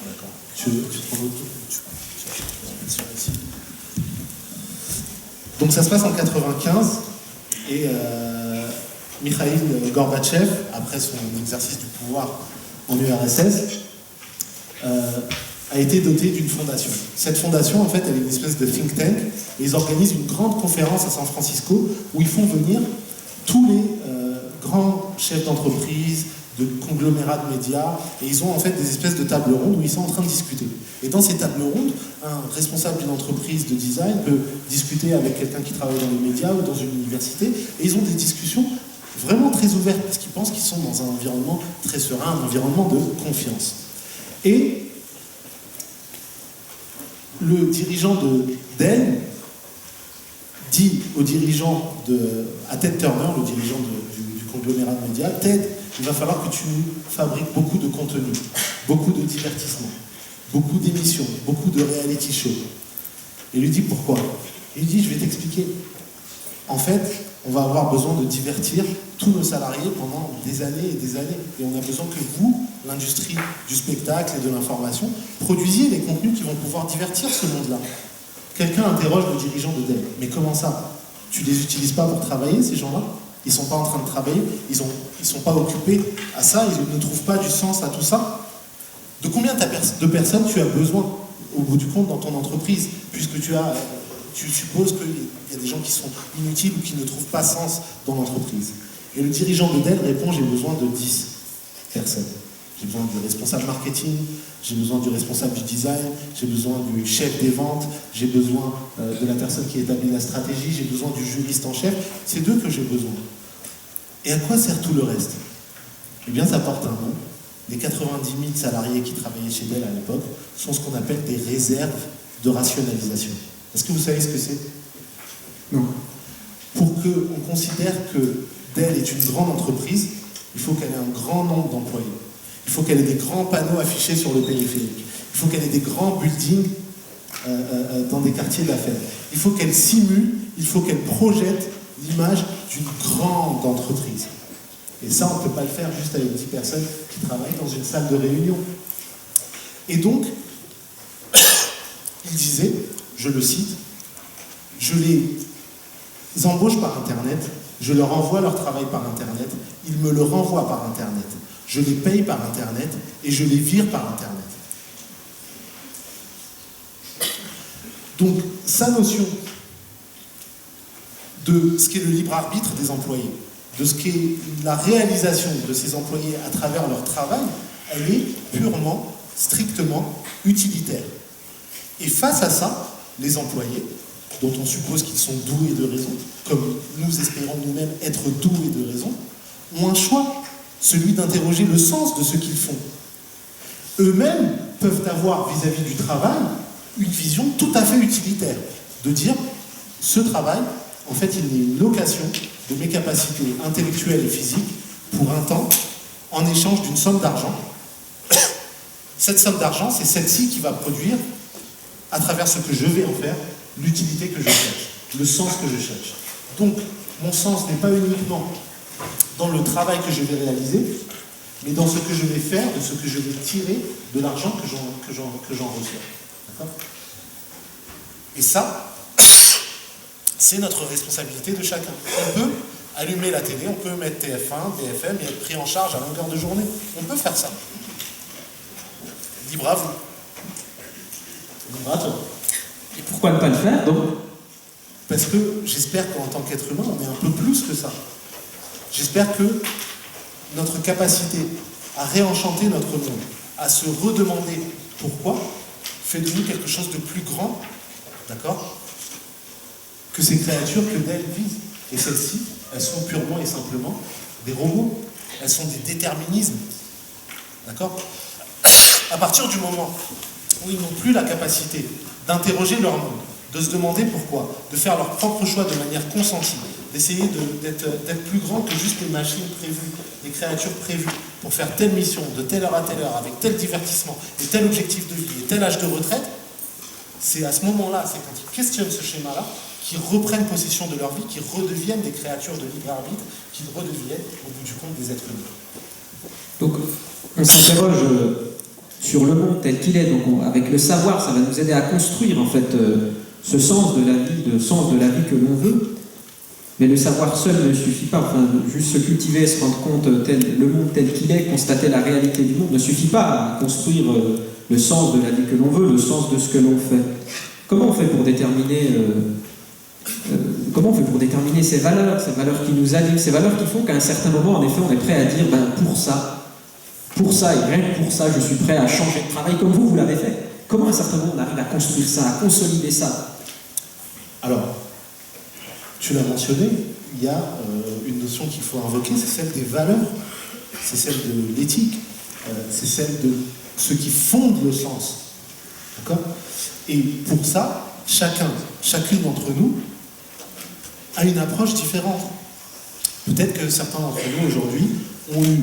D'accord. Tu prends l'autre. Donc ça se passe en 95 et Mikhaïl Gorbatchev, après son exercice du pouvoir en URSS, a été doté d'une fondation. Cette fondation, en fait, elle est une espèce de think tank, et ils organisent une grande conférence à San Francisco où ils font venir tous les grands chefs d'entreprise, de conglomérats de médias, et ils ont en fait des espèces de tables rondes où ils sont en train de discuter. Et dans ces tables rondes, un responsable d'une entreprise de design peut discuter avec quelqu'un qui travaille dans les médias ou dans une université, et ils ont des discussions vraiment très ouvertes, parce qu'ils pensent qu'ils sont dans un environnement très serein, un environnement de confiance. Et le dirigeant de Dell dit au dirigeant à Ted Turner, le dirigeant du conglomérat de médias, Ted, il va falloir que tu nous fabriques beaucoup de contenu, beaucoup de divertissement, beaucoup d'émissions, beaucoup de reality shows. Et il lui dit pourquoi? Il lui dit, je vais t'expliquer. En fait, on va avoir besoin de divertir tous nos salariés pendant des années et des années. Et on a besoin que vous, l'industrie du spectacle et de l'information, produisiez les contenus qui vont pouvoir divertir ce monde-là. Quelqu'un interroge le dirigeant de Dell. Mais comment ça? Tu les utilises pas pour travailler, ces gens-là? Ils sont pas en train de travailler? Ils sont pas occupés à ça? Ils ne trouvent pas du sens à tout ça? De combien de personnes tu as besoin, au bout du compte, dans ton entreprise? Puisque tu supposes qu'il y a des gens qui sont inutiles ou qui ne trouvent pas sens dans l'entreprise. Et le dirigeant de Dell répond, j'ai besoin de 10 personnes. J'ai besoin du responsable marketing, j'ai besoin du responsable du design, j'ai besoin du chef des ventes, j'ai besoin de la personne qui établit la stratégie, j'ai besoin du juriste en chef. C'est d'eux que j'ai besoin. Et à quoi sert tout le reste? Eh bien, ça porte un nom. Les 90 000 salariés qui travaillaient chez Dell à l'époque sont ce qu'on appelle des réserves de rationalisation. Est-ce que vous savez ce que c'est? Non. Pour qu'on considère que Dell est une grande entreprise, il faut qu'elle ait un grand nombre d'employés. Il faut qu'elle ait des grands panneaux affichés sur le périphérique. Il faut qu'elle ait des grands buildings dans des quartiers d'affaires. Il faut qu'elle simule, il faut qu'elle projette l'image d'une grande entreprise. Et ça, on ne peut pas le faire juste avec 10 personnes qui travaillent dans une salle de réunion. Et donc, il disait, je le cite, « Je les embauche par Internet, je leur envoie leur travail par Internet, ils me le renvoient par Internet, je les paye par Internet et je les vire par Internet. » Donc, sa notion de ce qu'est le libre arbitre des employés, de ce qu'est la réalisation de ces employés à travers leur travail, elle est purement, strictement utilitaire. Et face à ça, les employés, dont on suppose qu'ils sont doués de raison, comme nous espérons nous-mêmes être doués de raison, ont un choix, celui d'interroger le sens de ce qu'ils font. Eux-mêmes peuvent avoir vis-à-vis du travail une vision tout à fait utilitaire, de dire, ce travail, en fait, il est une location de mes capacités intellectuelles et physiques pour un temps, en échange d'une somme d'argent. Cette somme d'argent, c'est celle-ci qui va produire, à travers ce que je vais en faire, l'utilité que je cherche, le sens que je cherche. Donc, mon sens n'est pas uniquement dans le travail que je vais réaliser, mais dans ce que je vais faire, de ce que je vais tirer de l'argent que j'en reçois. D'accord ? Et ça, c'est notre responsabilité de chacun. On peut allumer la télé, on peut mettre TF1, BFM et être pris en charge à longueur de journée. On peut faire ça. Libre à vous. Libre à toi. Et pourquoi ne pas le faire, donc? Parce que j'espère qu'en tant qu'être humain, on est un peu plus que ça. J'espère que notre capacité à réenchanter notre monde, à se redemander pourquoi, fait de nous quelque chose de plus grand, d'accord, que ces créatures que Dell vise. Et celles-ci, elles sont purement et simplement des robots. Elles sont des déterminismes. D'accord ? À partir du moment où ils n'ont plus la capacité d'interroger leur monde, de se demander pourquoi, de faire leur propre choix de manière consentie, d'essayer d'être plus grand que juste les machines prévues, les créatures prévues pour faire telle mission, de telle heure à telle heure, avec tel divertissement, et tel objectif de vie, et tel âge de retraite, c'est à ce moment-là, c'est quand ils questionnent ce schéma-là, qu'ils reprennent possession de leur vie, qu'ils redeviennent des créatures de libre arbitre, qu'ils redeviennent, au bout du compte, des êtres humains. Donc, on s'interroge sur le monde tel qu'il est. Donc, avec le savoir, ça va nous aider à construire, en fait, ce sens de la vie, le sens de la vie que l'on veut. Mais le savoir seul ne suffit pas. Enfin, juste se cultiver, se rendre compte le monde tel qu'il est, constater la réalité du monde, ne suffit pas à construire le sens de la vie que l'on veut, le sens de ce que l'on fait. Comment on fait pour déterminer ces valeurs qui nous animent, ces valeurs qui font qu'à un certain moment, en effet, on est prêt à dire, pour ça, et rien que pour ça, je suis prêt à changer de travail, comme vous l'avez fait. Comment à un certain moment on arrive à construire ça, à consolider ça? Alors, tu l'as mentionné, il y a une notion qu'il faut invoquer, c'est celle des valeurs, c'est celle de l'éthique, c'est celle de ce qui fonde le sens. D'accord ? Et pour ça, chacune d'entre nous a une approche différente. Peut-être que certains d'entre nous aujourd'hui ont eu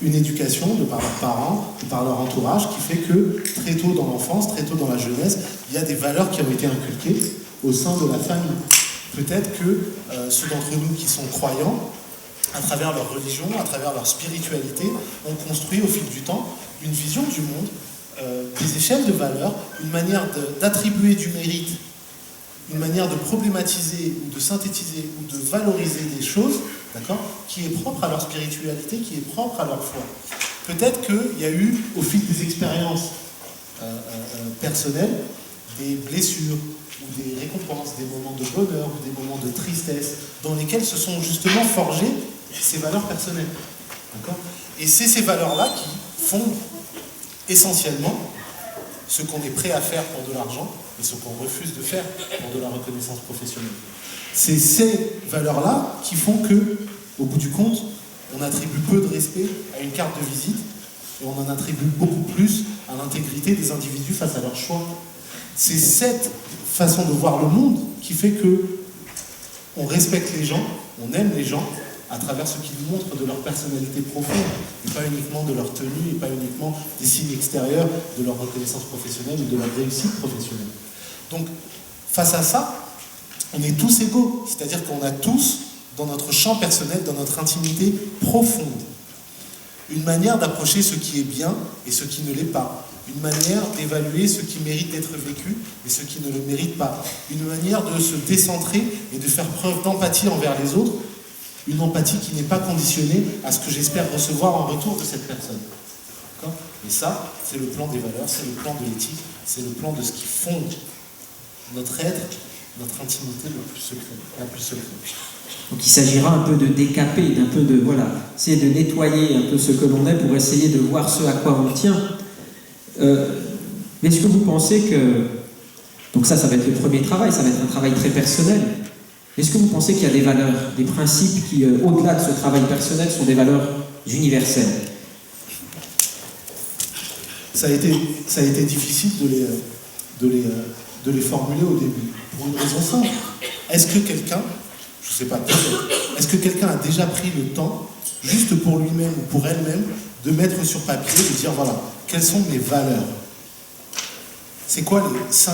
une éducation de par leurs parents, de par leur entourage, qui fait que très tôt dans l'enfance, très tôt dans la jeunesse, il y a des valeurs qui ont été inculquées au sein de la famille. Peut-être que ceux d'entre nous qui sont croyants, à travers leur religion, à travers leur spiritualité, ont construit au fil du temps une vision du monde, des échelles de valeurs, une manière d'attribuer du mérite, une manière de problématiser ou de synthétiser ou de valoriser des choses, d'accord, qui est propre à leur spiritualité, qui est propre à leur foi. Peut-être qu'il y a eu, au fil des expériences personnelles, des blessures, ou des récompenses, des moments de bonheur, ou des moments de tristesse, dans lesquels se sont justement forgées ces valeurs personnelles. D'accord ? Et c'est ces valeurs-là qui fondent essentiellement ce qu'on est prêt à faire pour de l'argent et ce qu'on refuse de faire pour de la reconnaissance professionnelle. C'est ces valeurs-là qui font que, au bout du compte, on attribue peu de respect à une carte de visite et on en attribue beaucoup plus à l'intégrité des individus face à leurs choix. C'est cette façon de voir le monde qui fait que on respecte les gens, on aime les gens à travers ce qu'ils nous montrent de leur personnalité profonde, et pas uniquement de leur tenue, et pas uniquement des signes extérieurs de leur reconnaissance professionnelle ou de leur réussite professionnelle. Donc, face à ça, on est tous égaux, c'est-à-dire qu'on a tous, dans notre champ personnel, dans notre intimité profonde, une manière d'approcher ce qui est bien et ce qui ne l'est pas, une manière d'évaluer ce qui mérite d'être vécu et ce qui ne le mérite pas, une manière de se décentrer et de faire preuve d'empathie envers les autres, une empathie qui n'est pas conditionnée à ce que j'espère recevoir en retour de cette personne. D'accord ? Et ça, c'est le plan des valeurs, c'est le plan de l'éthique, c'est le plan de ce qui fonde notre être, notre intimité la plus secrète. Donc il s'agira un peu de décaper, d'un peu de, voilà, c'est de nettoyer un peu ce que l'on est pour essayer de voir ce à quoi on tient. Est-ce que vous pensez que, donc ça va être le premier travail, ça va être un travail très personnel. Est-ce que vous pensez qu'il y a des valeurs, des principes qui, au-delà de ce travail personnel, sont des valeurs universelles ? Ça a été difficile de les formuler au début, pour une raison simple. Est-ce que quelqu'un, je ne sais pas, peut-être, est-ce que quelqu'un a déjà pris le temps, juste pour lui-même ou pour elle-même, de mettre sur papier, de dire, voilà, quelles sont mes valeurs ? C'est quoi les 5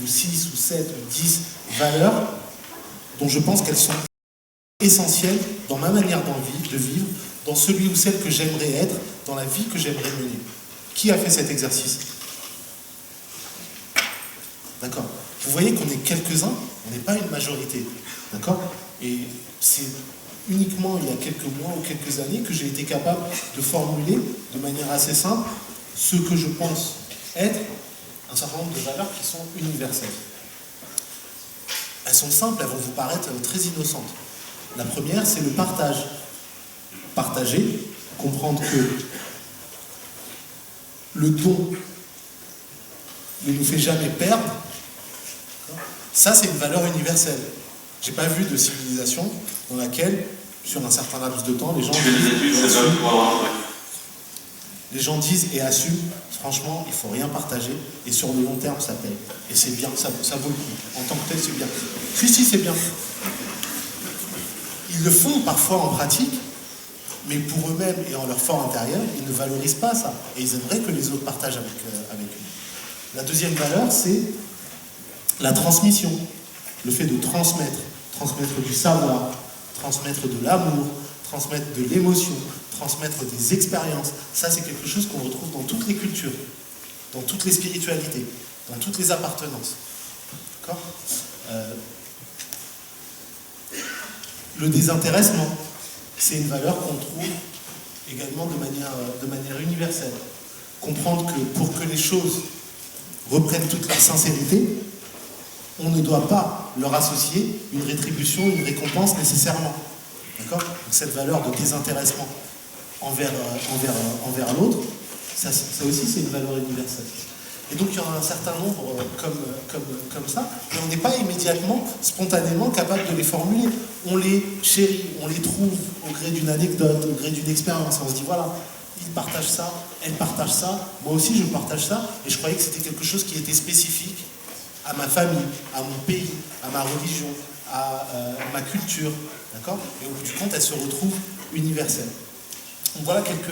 ou 6 ou 7 ou 10 valeurs dont je pense qu'elles sont essentielles dans ma manière de vivre, dans celui ou celle que j'aimerais être, dans la vie que j'aimerais mener. Qui a fait cet exercice ? D'accord ? Vous voyez qu'on est quelques-uns, on n'est pas une majorité. D'accord ? Et c'est uniquement il y a quelques mois ou quelques années que j'ai été capable de formuler de manière assez simple ce que je pense être un certain nombre de valeurs qui sont universelles. Elles sont simples, elles vont vous paraître très innocentes. La première, c'est le partage. Partager, comprendre que le don ne nous fait jamais perdre. Ça, c'est une valeur universelle. J'ai pas vu de civilisation dans laquelle, sur un certain laps de temps, les gens disent et assument, franchement, il ne faut rien partager, et sur le long terme, ça paye. Et c'est bien, ça vaut le coup. En tant que tel, c'est bien. Si, c'est bien. Ils le font parfois en pratique, mais pour eux-mêmes et en leur fort intérieur, ils ne valorisent pas ça. Et ils aimeraient que les autres partagent avec eux. La deuxième valeur, c'est la transmission. Le fait de transmettre du savoir, transmettre de l'amour, transmettre de l'émotion, transmettre des expériences. Ça, c'est quelque chose qu'on retrouve dans toutes les cultures, dans toutes les spiritualités, dans toutes les appartenances. D'accord ? Le désintéressement, c'est une valeur qu'on trouve également de manière universelle. Comprendre que pour que les choses reprennent toute leur sincérité, on ne doit pas leur associer une rétribution, une récompense nécessairement. D'accord ? Donc cette valeur de désintéressement envers l'autre, ça aussi c'est une valeur universelle. Et donc il y en a un certain nombre comme ça, mais on n'est pas immédiatement, spontanément capable de les formuler. On les chérit, on les trouve au gré d'une anecdote, au gré d'une expérience. On se dit voilà, il partage ça, elle partage ça, moi aussi je partage ça, et je croyais que c'était quelque chose qui était spécifique à ma famille, à mon pays, à ma religion, à ma culture, d'accord ? Et au bout du compte, elle se retrouve universelle. Donc voilà quelques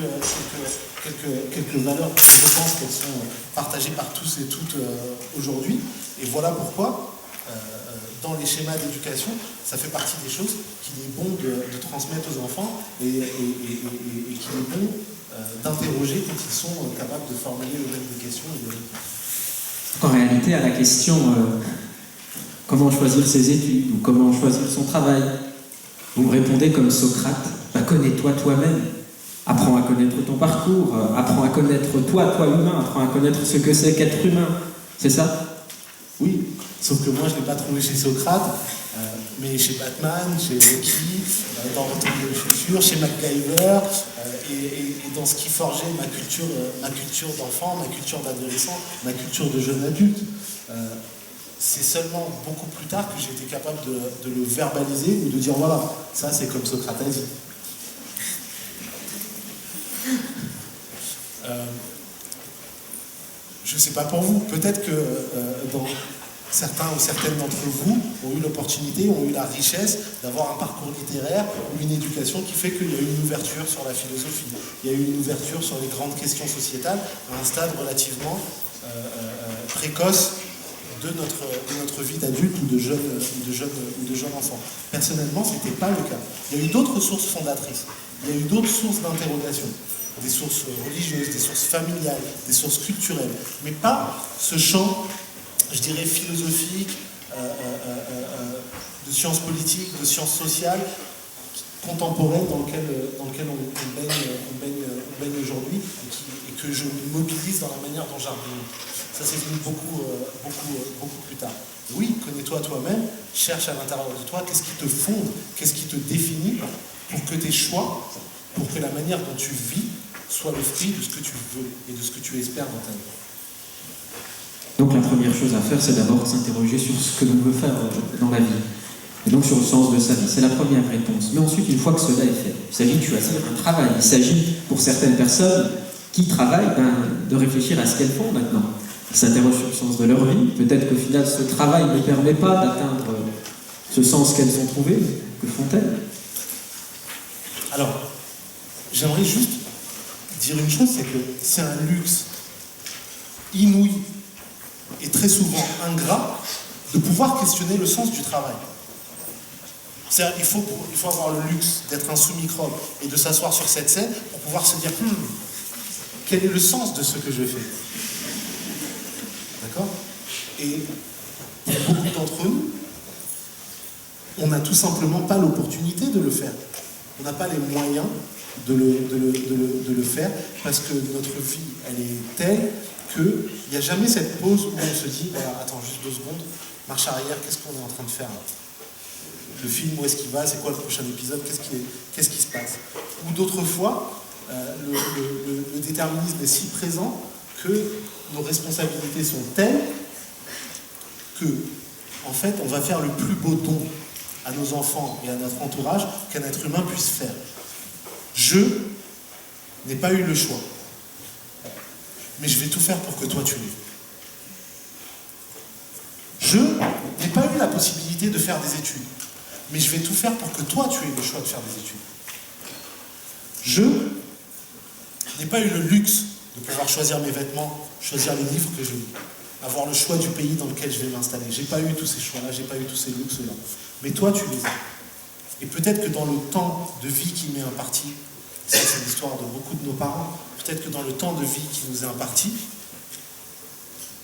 valeurs que je pense qu'elles sont partagées par tous et toutes aujourd'hui. Et voilà pourquoi, dans les schémas d'éducation, ça fait partie des choses qu'il est bon de transmettre aux enfants et qu'il est bon d'interroger quand ils sont capables de formuler le même des questions et de répondre. En réalité, à la question comment choisir ses études ou comment choisir son travail, vous me répondez comme Socrate, connais-toi toi-même, apprends à connaître ton parcours, apprends à connaître toi humain, apprends à connaître ce que c'est qu'être humain, c'est ça ? Oui, sauf que moi je ne l'ai pas trouvé chez Socrate, mais chez Batman, chez Rocky, dans Retour de le futur, chez MacGyver, et dans ce qui forgeait ma culture d'enfant, ma culture d'adolescent, ma culture de jeune adulte. C'est seulement beaucoup plus tard que j'ai été capable de le verbaliser ou de dire voilà, ça c'est comme Socrate a dit. Je ne sais pas pour vous, peut-être que certains ou certaines d'entre vous ont eu l'opportunité, ont eu la richesse d'avoir un parcours littéraire ou une éducation qui fait qu'il y a eu une ouverture sur la philosophie, il y a eu une ouverture sur les grandes questions sociétales à un stade relativement précoce de notre vie d'adulte ou de jeune enfant. Personnellement, ce n'était pas le cas. Il y a eu d'autres sources fondatrices, il y a eu d'autres sources d'interrogation, des sources religieuses, des sources familiales, des sources culturelles, mais pas ce champ, je dirais, philosophique, de sciences politiques, de sciences sociales, contemporaines dans lequel on baigne aujourd'hui et que je mobilise dans la manière dont j'argumente. Ça c'est venu beaucoup plus tard. Et oui, connais-toi toi-même, cherche à l'intérieur de toi qu'est-ce qui te fonde, qu'est-ce qui te définit pour que tes choix, pour que la manière dont tu vis soit le fruit de ce que tu veux et de ce que tu espères dans ta vie. Donc la première chose à faire, c'est d'abord s'interroger sur ce que l'on veut faire dans la vie. Et donc sur le sens de sa vie. C'est la première réponse. Mais ensuite, une fois que cela est fait, il s'agit de choisir un travail. Il s'agit, pour certaines personnes qui travaillent, de réfléchir à ce qu'elles font maintenant. Ils s'interrogent sur le sens de leur vie. Peut-être qu'au final, ce travail ne permet pas d'atteindre ce sens qu'elles ont trouvé. Que font-elles? Alors, j'aimerais juste dire une chose, c'est que c'est un luxe inouï et très souvent ingrat de pouvoir questionner le sens du travail. Il faut avoir le luxe d'être un sous-microbe et de s'asseoir sur cette scène pour pouvoir se dire quel est le sens de ce que je fais. D'accord? Et pour beaucoup d'entre nous, on n'a tout simplement pas l'opportunité de le faire. On n'a pas les moyens de le faire parce que notre vie, elle est telle qu'il n'y a jamais cette pause où on se dit voilà, attends juste 2 secondes, marche arrière, qu'est-ce qu'on est en train de faire là? Le film, où est-ce qu'il va? C'est quoi le prochain épisode? Qu'est-ce qui se passe? Ou d'autres fois, le déterminisme est si présent que nos responsabilités sont telles que, en fait, on va faire le plus beau don à nos enfants et à notre entourage qu'un être humain puisse faire. Je n'ai pas eu le choix, mais je vais tout faire pour que toi tu l'aies. Je n'ai pas eu la possibilité de faire des études, mais je vais tout faire pour que toi tu aies le choix de faire des études. Je n'ai pas eu le luxe de pouvoir choisir mes vêtements, choisir les livres que je lis, avoir le choix du pays dans lequel je vais m'installer. J'ai pas eu tous ces choix-là, j'ai pas eu tous ces luxes-là. Mais toi, tu les as. Et peut-être que dans le temps de vie qui m'est imparti, ça c'est l'histoire de beaucoup de nos parents, peut-être que dans le temps de vie qui nous est imparti,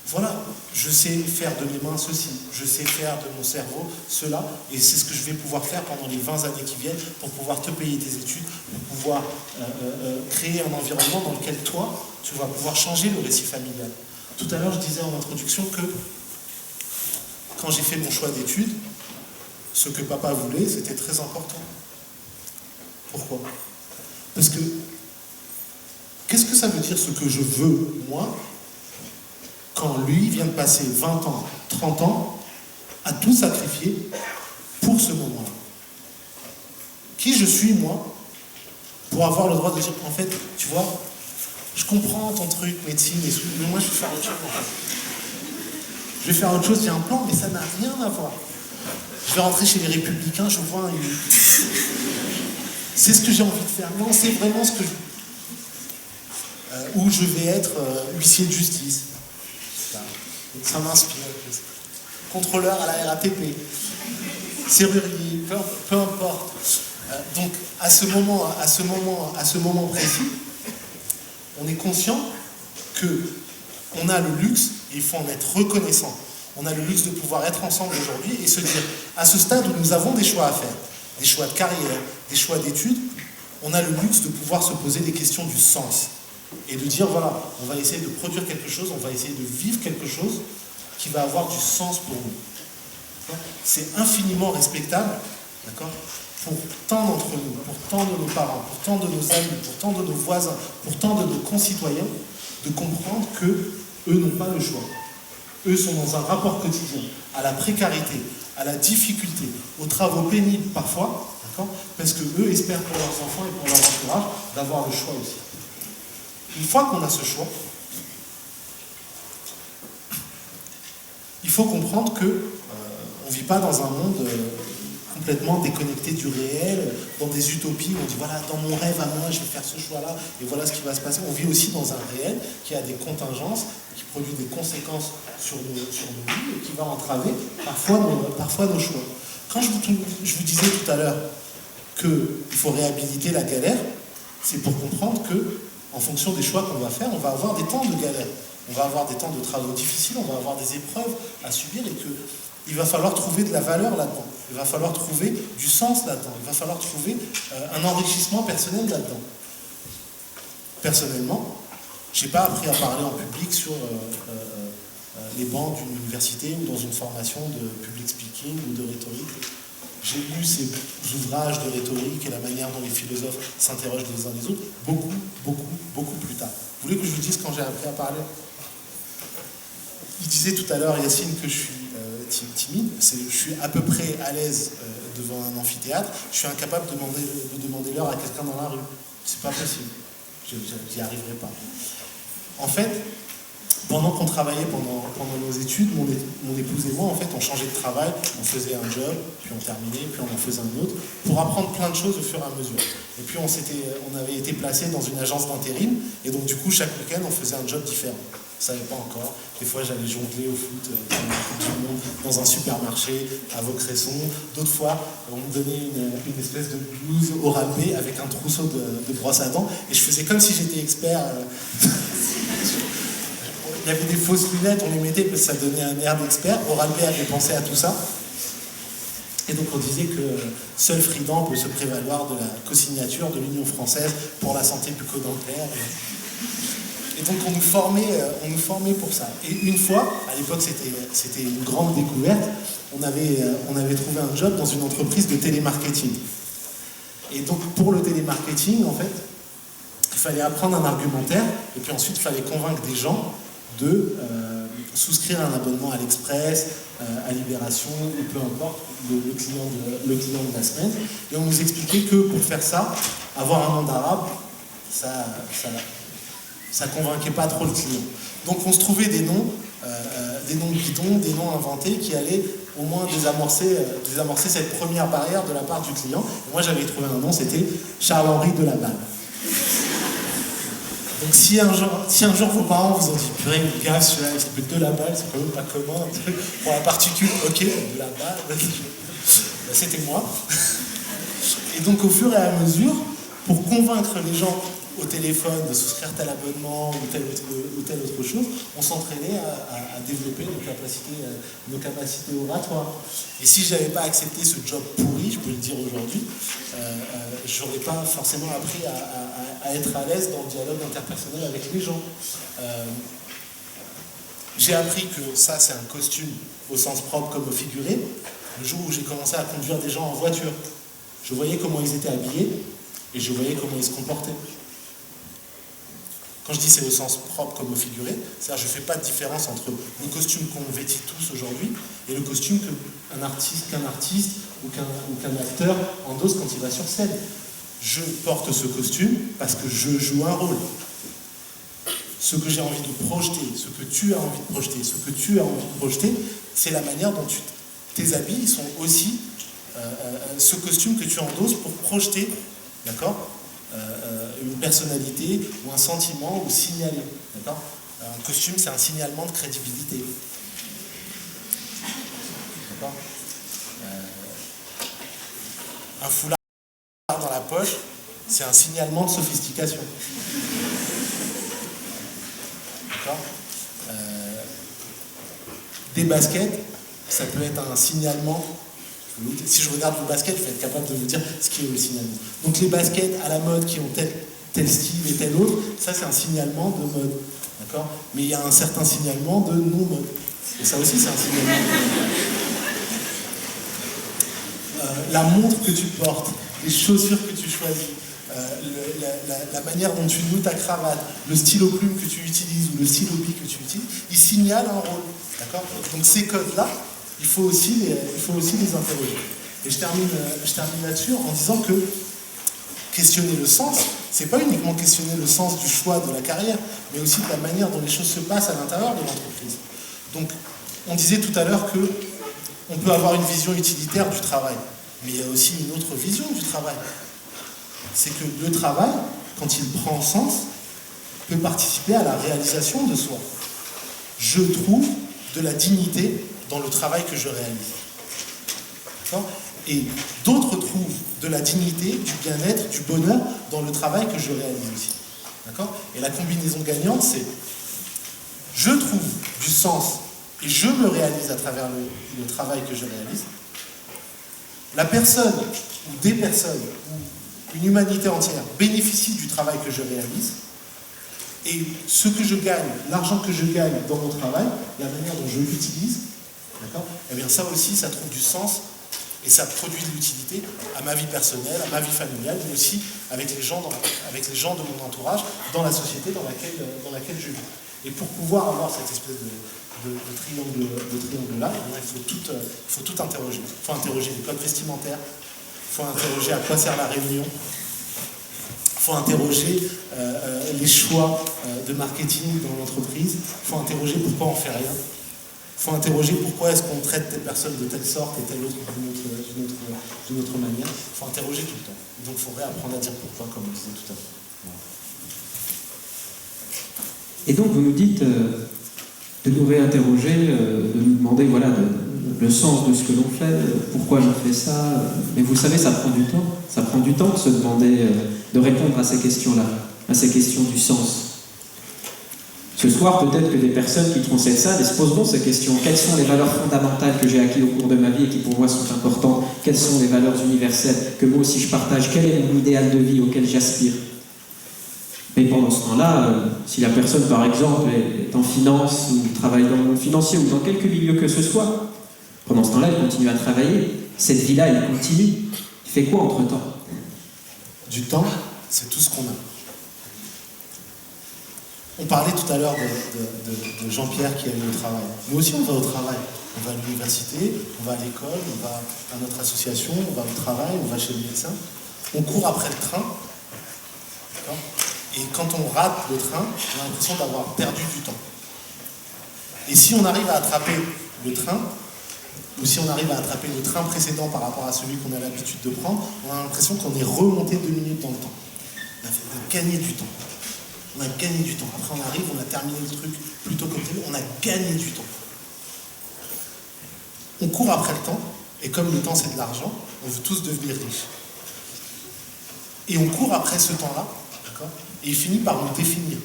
voilà, je sais faire de mes mains ceci, je sais faire de mon cerveau cela, et c'est ce que je vais pouvoir faire pendant les 20 années qui viennent pour pouvoir te payer tes études, pour pouvoir créer un environnement dans lequel toi, tu vas pouvoir changer le récit familial. Tout à l'heure, je disais en introduction que quand j'ai fait mon choix d'études, ce que papa voulait, c'était très important. Pourquoi? Parce que, qu'est-ce que ça veut dire ce que je veux, moi, quand lui vient de passer 20 ans, 30 ans, à tout sacrifier pour ce moment-là? Qui je suis, moi, pour avoir le droit de dire, en fait, tu vois, je comprends ton truc, médecine, mais moi je vais faire autre chose. Je vais faire autre chose, j'ai un plan, mais ça n'a rien à voir. Je vais rentrer chez les Républicains, je vois un... C'est ce que j'ai envie de faire. Non, c'est vraiment ce que je... Ou je vais être huissier de justice. Ça m'inspire. Contrôleur à la RATP. Serrurier, peu importe. Donc, à ce moment précis, on est conscient qu'on a le luxe, et il faut en être reconnaissant, on a le luxe de pouvoir être ensemble aujourd'hui et se dire, à ce stade où nous avons des choix à faire, des choix de carrière, des choix d'études, on a le luxe de pouvoir se poser des questions du sens. Et de dire, voilà, on va essayer de produire quelque chose, on va essayer de vivre quelque chose qui va avoir du sens pour nous. C'est infiniment respectable, d'accord, pour tant d'entre nous, pour tant de nos parents, pour tant de nos amis, pour tant de nos voisins, pour tant de nos concitoyens, de comprendre qu'eux n'ont pas le choix. Eux sont dans un rapport quotidien à la précarité, à la difficulté, aux travaux pénibles parfois, d'accord, parce qu'eux espèrent pour leurs enfants et pour leur entourage d'avoir le choix aussi. Une fois qu'on a ce choix, il faut comprendre que on ne vit pas dans un monde complètement déconnecté du réel, dans des utopies où on dit voilà, dans mon rêve à moi, je vais faire ce choix-là, et voilà ce qui va se passer. On vit aussi dans un réel qui a des contingences, qui produit des conséquences sur nos vies, et qui va entraver parfois nos choix. Quand je vous disais tout à l'heure qu'il faut réhabiliter la galère, c'est pour comprendre que, en fonction des choix qu'on va faire, on va avoir des temps de galère. On va avoir des temps de travaux difficiles, on va avoir des épreuves à subir, et qu'il va falloir trouver de la valeur là-dedans. Il va falloir trouver du sens là-dedans. Il va falloir trouver un enrichissement personnel là-dedans. Personnellement, je n'ai pas appris à parler en public sur les bancs d'une université ou dans une formation de public speaking ou de rhétorique. J'ai lu ces ouvrages de rhétorique et la manière dont les philosophes s'interrogent les uns les autres beaucoup plus tard. Vous voulez que je vous dise quand j'ai appris à parler? Il disait tout à l'heure, Yacine, que je suis timide. Je suis à peu près à l'aise devant un amphithéâtre. Je suis incapable de demander l'heure à quelqu'un dans la rue. C'est pas possible. J'y arriverai pas. En fait, pendant qu'on travaillait pendant nos études, mon épouse et moi, en fait, on changeait de travail, on faisait un job, puis on terminait, puis on en faisait un autre, pour apprendre plein de choses au fur et à mesure. Et puis on avait été placés dans une agence d'intérim, et donc du coup, chaque week-end, on faisait un job différent. Je ne savais pas encore. Des fois, j'allais jongler au foot pendant la Coupe du Monde, dans un supermarché à Vaucresson. D'autres fois, on me donnait une espèce de blouse Oral B avec un trousseau de brosse à dents, et je faisais comme si j'étais expert. Il y avait des fausses lunettes, on les mettait parce que ça donnait un air d'expert. Oral B avait pensé à tout ça. Et donc on disait que seul Friedan peut se prévaloir de la co-signature de l'Union française pour la santé bucco-dentaire. Et donc on nous formait pour ça. Et une fois, à l'époque c'était une grande découverte, on avait trouvé un job dans une entreprise de télémarketing. Et donc pour le télémarketing, en fait, il fallait apprendre un argumentaire, et puis ensuite il fallait convaincre des gens de souscrire un abonnement à l'Express, à Libération, ou peu importe, le client de la semaine. Et on nous expliquait que pour faire ça, avoir un nom d'arabe, ça convainquait pas trop le client. Donc on se trouvait des noms bidons, des noms inventés qui allaient au moins désamorcer cette première barrière de la part du client. Et moi j'avais trouvé un nom, c'était Charles-Henri de la Balle. Donc si un jour vos parents vous ont dit purée, le gars, celui-là, il s'appelle de la Balle, c'est quand même pas commun, pour la particule, ok, de la Balle, c'était moi. Et donc au fur et à mesure, pour convaincre les gens au téléphone de souscrire tel abonnement ou telle autre chose, on s'entraînait à développer nos capacités oratoires. Et si je n'avais pas accepté ce job pourri, je peux le dire aujourd'hui, je n'aurais pas forcément appris à être à l'aise dans le dialogue interpersonnel avec les gens. J'ai appris que ça, c'est un costume au sens propre comme au figuré, le jour où j'ai commencé à conduire des gens en voiture. Je voyais comment ils étaient habillés et je voyais comment ils se comportaient. Quand je dis c'est au sens propre comme au figuré, c'est-à-dire je ne fais pas de différence entre le costume qu'on vêtit tous aujourd'hui et le costume qu'un artiste ou qu'un acteur endosse quand il va sur scène. Je porte ce costume parce que je joue un rôle. Ce que j'ai envie de projeter, ce que tu as envie de projeter, ce que tu as envie de projeter, c'est la manière dont tes habits sont aussi ce costume que tu endosses pour projeter, d'accord, une personnalité ou un sentiment ou signaler. D'accord ? Un costume, c'est un signalement de crédibilité. D'accord ? Un foulard dans la poche, c'est un signalement de sophistication. D'accord ? Des baskets, ça peut être un signalement. Si je regarde vos baskets, je vais être capable de vous dire ce qui est le signalement. Donc les baskets à la mode qui ont tel style et tel autre, ça c'est un signalement de mode. D'accord ? Mais il y a un certain signalement de non-mode. Et ça aussi c'est un signalement de mode. La montre que tu portes, les chaussures que tu choisis, la manière dont tu noues ta cravate, le stylo plume que tu utilises ou le stylo bic que tu utilises, ils signalent un rôle. D'accord ? Donc ces codes-là, il faut aussi les interroger. Et je termine là-dessus en disant que questionner le sens, c'est pas uniquement questionner le sens du choix de la carrière, mais aussi de la manière dont les choses se passent à l'intérieur de l'entreprise. Donc, On disait tout à l'heure qu'on peut avoir une vision utilitaire du travail, mais il y a aussi une autre vision du travail. C'est que le travail, quand il prend sens, peut participer à la réalisation de soi. Je trouve de la dignité dans le travail que je réalise. D'accord ? Et d'autres trouvent de la dignité, du bien-être, du bonheur dans le travail que je réalise aussi. D'accord ? Et la combinaison gagnante, c'est je trouve du sens et je me réalise à travers le travail que je réalise. La personne ou des personnes ou une humanité entière bénéficie du travail que je réalise. Et ce que je gagne, l'argent que je gagne dans mon travail, la manière dont je l'utilise, d'accord ? Eh bien ça aussi, ça trouve du sens et ça produit de l'utilité à ma vie personnelle, à ma vie familiale, mais aussi avec les gens de mon entourage, dans la société dans laquelle je vis. Et pour pouvoir avoir cette espèce de triangle-là, il faut tout interroger. Il faut interroger les codes vestimentaires, il faut interroger à quoi sert la réunion, il faut interroger les choix de marketing dans l'entreprise, il faut interroger pourquoi on ne fait rien. Il faut interroger pourquoi est-ce qu'on traite telle personne de telle sorte et telle autre d'une autre manière. Il faut interroger tout le temps. Donc il faudrait apprendre à dire pourquoi, comme on disait tout à l'heure. Voilà. Et donc vous nous dites de nous réinterroger, de nous demander voilà, le sens de ce que l'on fait, pourquoi je fais ça. Mais vous savez, ça prend du temps. Ça prend du temps de se demander, de répondre à ces questions-là, à ces questions du sens. Ce soir, peut-être que des personnes qui transcendent ça se poseront ces questions. Quelles sont les valeurs fondamentales que j'ai acquises au cours de ma vie et qui pour moi sont importantes? Quelles sont les valeurs universelles que moi aussi je partage? Quel est mon idéal de vie auquel j'aspire? Mais pendant ce temps-là, si la personne, par exemple, est en finance ou travaille dans le monde financier ou dans quelque milieu que ce soit, pendant ce temps-là, elle continue à travailler. Cette vie-là, elle continue. Il fait quoi entre-temps? Du temps, c'est tout ce qu'on a. On parlait tout à l'heure de Jean-Pierre qui allait au travail. Nous aussi, on va au travail. On va à l'université, on va à l'école, on va à notre association, on va au travail, on va chez le médecin. On court après le train. D'accord ? Et quand on rate le train, on a l'impression d'avoir perdu du temps. Et si on arrive à attraper le train, ou si on arrive à attraper le train précédent par rapport à celui qu'on a l'habitude de prendre, on a l'impression qu'on est remonté 2 minutes dans le temps. On a gagné du temps. On a gagné du temps. Après, on arrive, on a terminé le truc plutôt comme prévu, on a gagné du temps. On court après le temps, et comme le temps c'est de l'argent, on veut tous devenir riches. Et on court après ce temps-là, d'accord ? Et il finit par nous définir.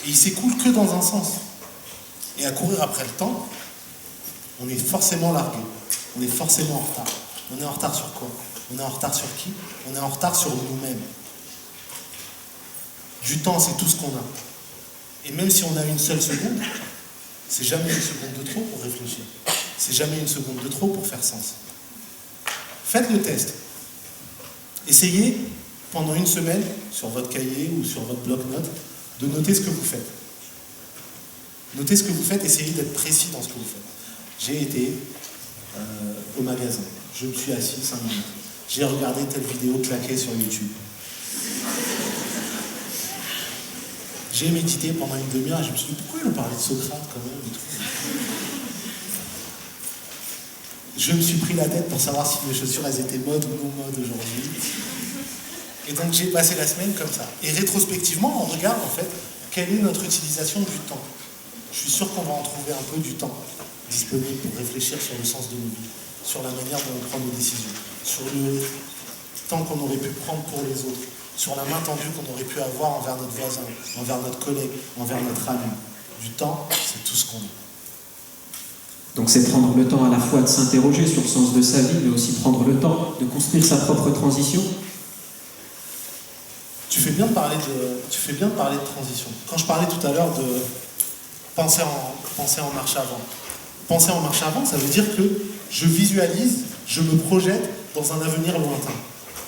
Et il s'écoule que dans un sens. Et à courir après le temps, on est forcément largué. On est forcément en retard. On est en retard sur quoi? On est en retard sur qui? On est en retard sur nous-mêmes. Du temps, c'est tout ce qu'on a. Et même si on a une seule seconde, c'est jamais une seconde de trop pour réfléchir. C'est jamais une seconde de trop pour faire sens. Faites le test. Essayez, pendant une semaine, sur votre cahier ou sur votre bloc-notes, de noter ce que vous faites. Notez ce que vous faites, essayez d'être précis dans ce que vous faites. J'ai été au magasin. Je me suis assis 5 minutes. J'ai regardé telle vidéo claquée sur YouTube. J'ai médité pendant une demi-heure et je me suis dit, pourquoi ils ont parlé de Socrate quand même et tout. Je me suis pris la tête pour savoir si mes chaussures elles étaient mode ou non mode aujourd'hui. Et donc j'ai passé la semaine comme ça. Et rétrospectivement, on regarde en fait quelle est notre utilisation du temps. Je suis sûr qu'on va en trouver un peu du temps disponible pour réfléchir sur le sens de nos vies, sur la manière dont on prend nos décisions, sur le temps qu'on aurait pu prendre pour les autres, sur la main tendue qu'on aurait pu avoir envers notre voisin, envers notre collègue, envers notre ami. Du temps, c'est tout ce qu'on a. Donc c'est prendre le temps à la fois de s'interroger sur le sens de sa vie, mais aussi prendre le temps de construire sa propre transition. Tu fais bien de parler de transition. Quand je parlais tout à l'heure de penser en marche avant. Penser en marche avant, ça veut dire que je visualise, je me projette dans un avenir lointain.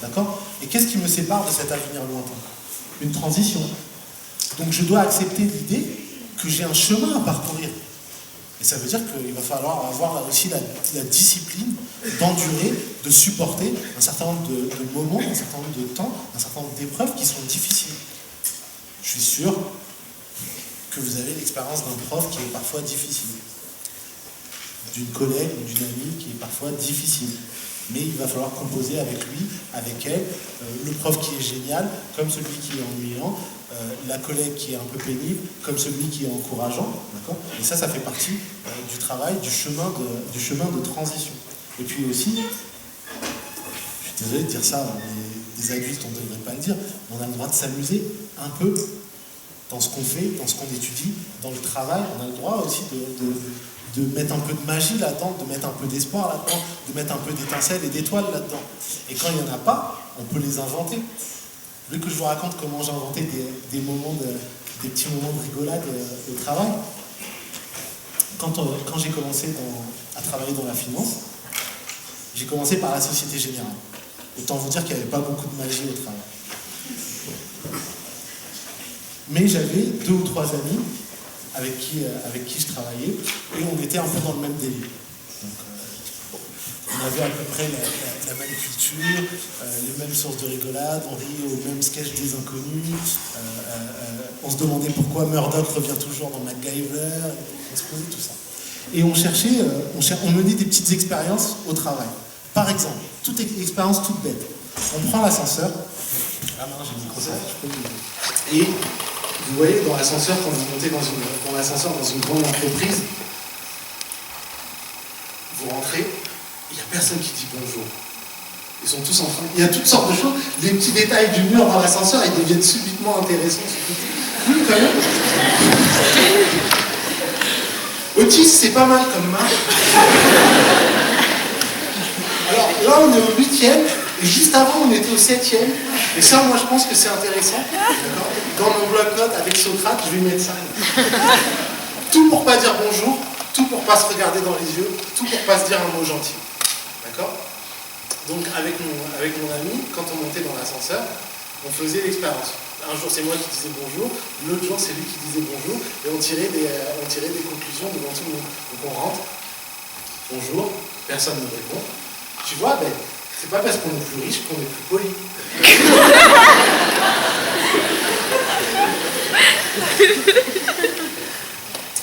D'accord ? Et qu'est-ce qui me sépare de cet avenir lointain ? Une transition. Donc je dois accepter l'idée que j'ai un chemin à parcourir. Et ça veut dire qu'il va falloir avoir là aussi la discipline d'endurer, de supporter un certain nombre de moments, un certain nombre de temps, un certain nombre d'épreuves qui sont difficiles. Je suis sûr que vous avez l'expérience d'un prof qui est parfois difficile. d'une collègue ou d'une amie qui est parfois difficile. Mais il va falloir composer avec lui, avec elle, le prof qui est génial, comme celui qui est ennuyant, la collègue qui est un peu pénible, comme celui qui est encourageant, d'accord ? Et ça fait partie du travail, du chemin de transition. Et puis aussi, je suis désolé de dire ça, des adultes, on ne devrait pas le dire, mais on a le droit de s'amuser un peu dans ce qu'on fait, dans ce qu'on étudie, dans le travail. On a le droit aussi de mettre un peu de magie là-dedans, de mettre un peu d'espoir là-dedans, de mettre un peu d'étincelles et d'étoiles là-dedans. Et quand il n'y en a pas, on peut les inventer. Vous voulez que je vous raconte comment j'ai inventé des petits moments de rigolade au travail? Quand j'ai commencé à travailler dans la finance, j'ai commencé par la Société Générale. Autant vous dire qu'il n'y avait pas beaucoup de magie au travail. Mais j'avais 2 ou 3 amis avec qui je travaillais, et on était un peu dans le même délire. Donc, on avait à peu près la même culture, les mêmes sources de rigolade, on riait au même sketch des inconnus, on se demandait pourquoi Murdoch revient toujours dans MacGyver, on se posait tout ça. Et on menait des petites expériences au travail. Par exemple, toute expérience toute bête. On prend l'ascenseur, ah non, j'ai le micro, je peux le dire. Et vous voyez, dans l'ascenseur, quand vous montez dans une grande entreprise, vous rentrez, il n'y a personne qui dit bonjour. Ils sont tous en train... Il y a toutes sortes de choses. Les petits détails du mur dans l'ascenseur, ils deviennent subitement intéressants. Oui, quand même. Otis, c'est pas mal comme marque. Alors là, on est au 8e, et juste avant, on était au 7e. Et ça, moi, je pense que c'est intéressant. Dans mon bloc-notes avec Socrate, je vais mettre ça. Tout pour pas dire bonjour, tout pour pas se regarder dans les yeux, tout pour pas se dire un mot gentil. D'accord? Donc, avec mon ami, quand on montait dans l'ascenseur, on faisait l'expérience. Un jour, c'est moi qui disais bonjour, l'autre jour, c'est lui qui disait bonjour, et on tirait des conclusions devant tout le monde. Donc, on rentre, bonjour, personne ne répond. Tu vois, c'est pas parce qu'on est plus riche qu'on est plus poli.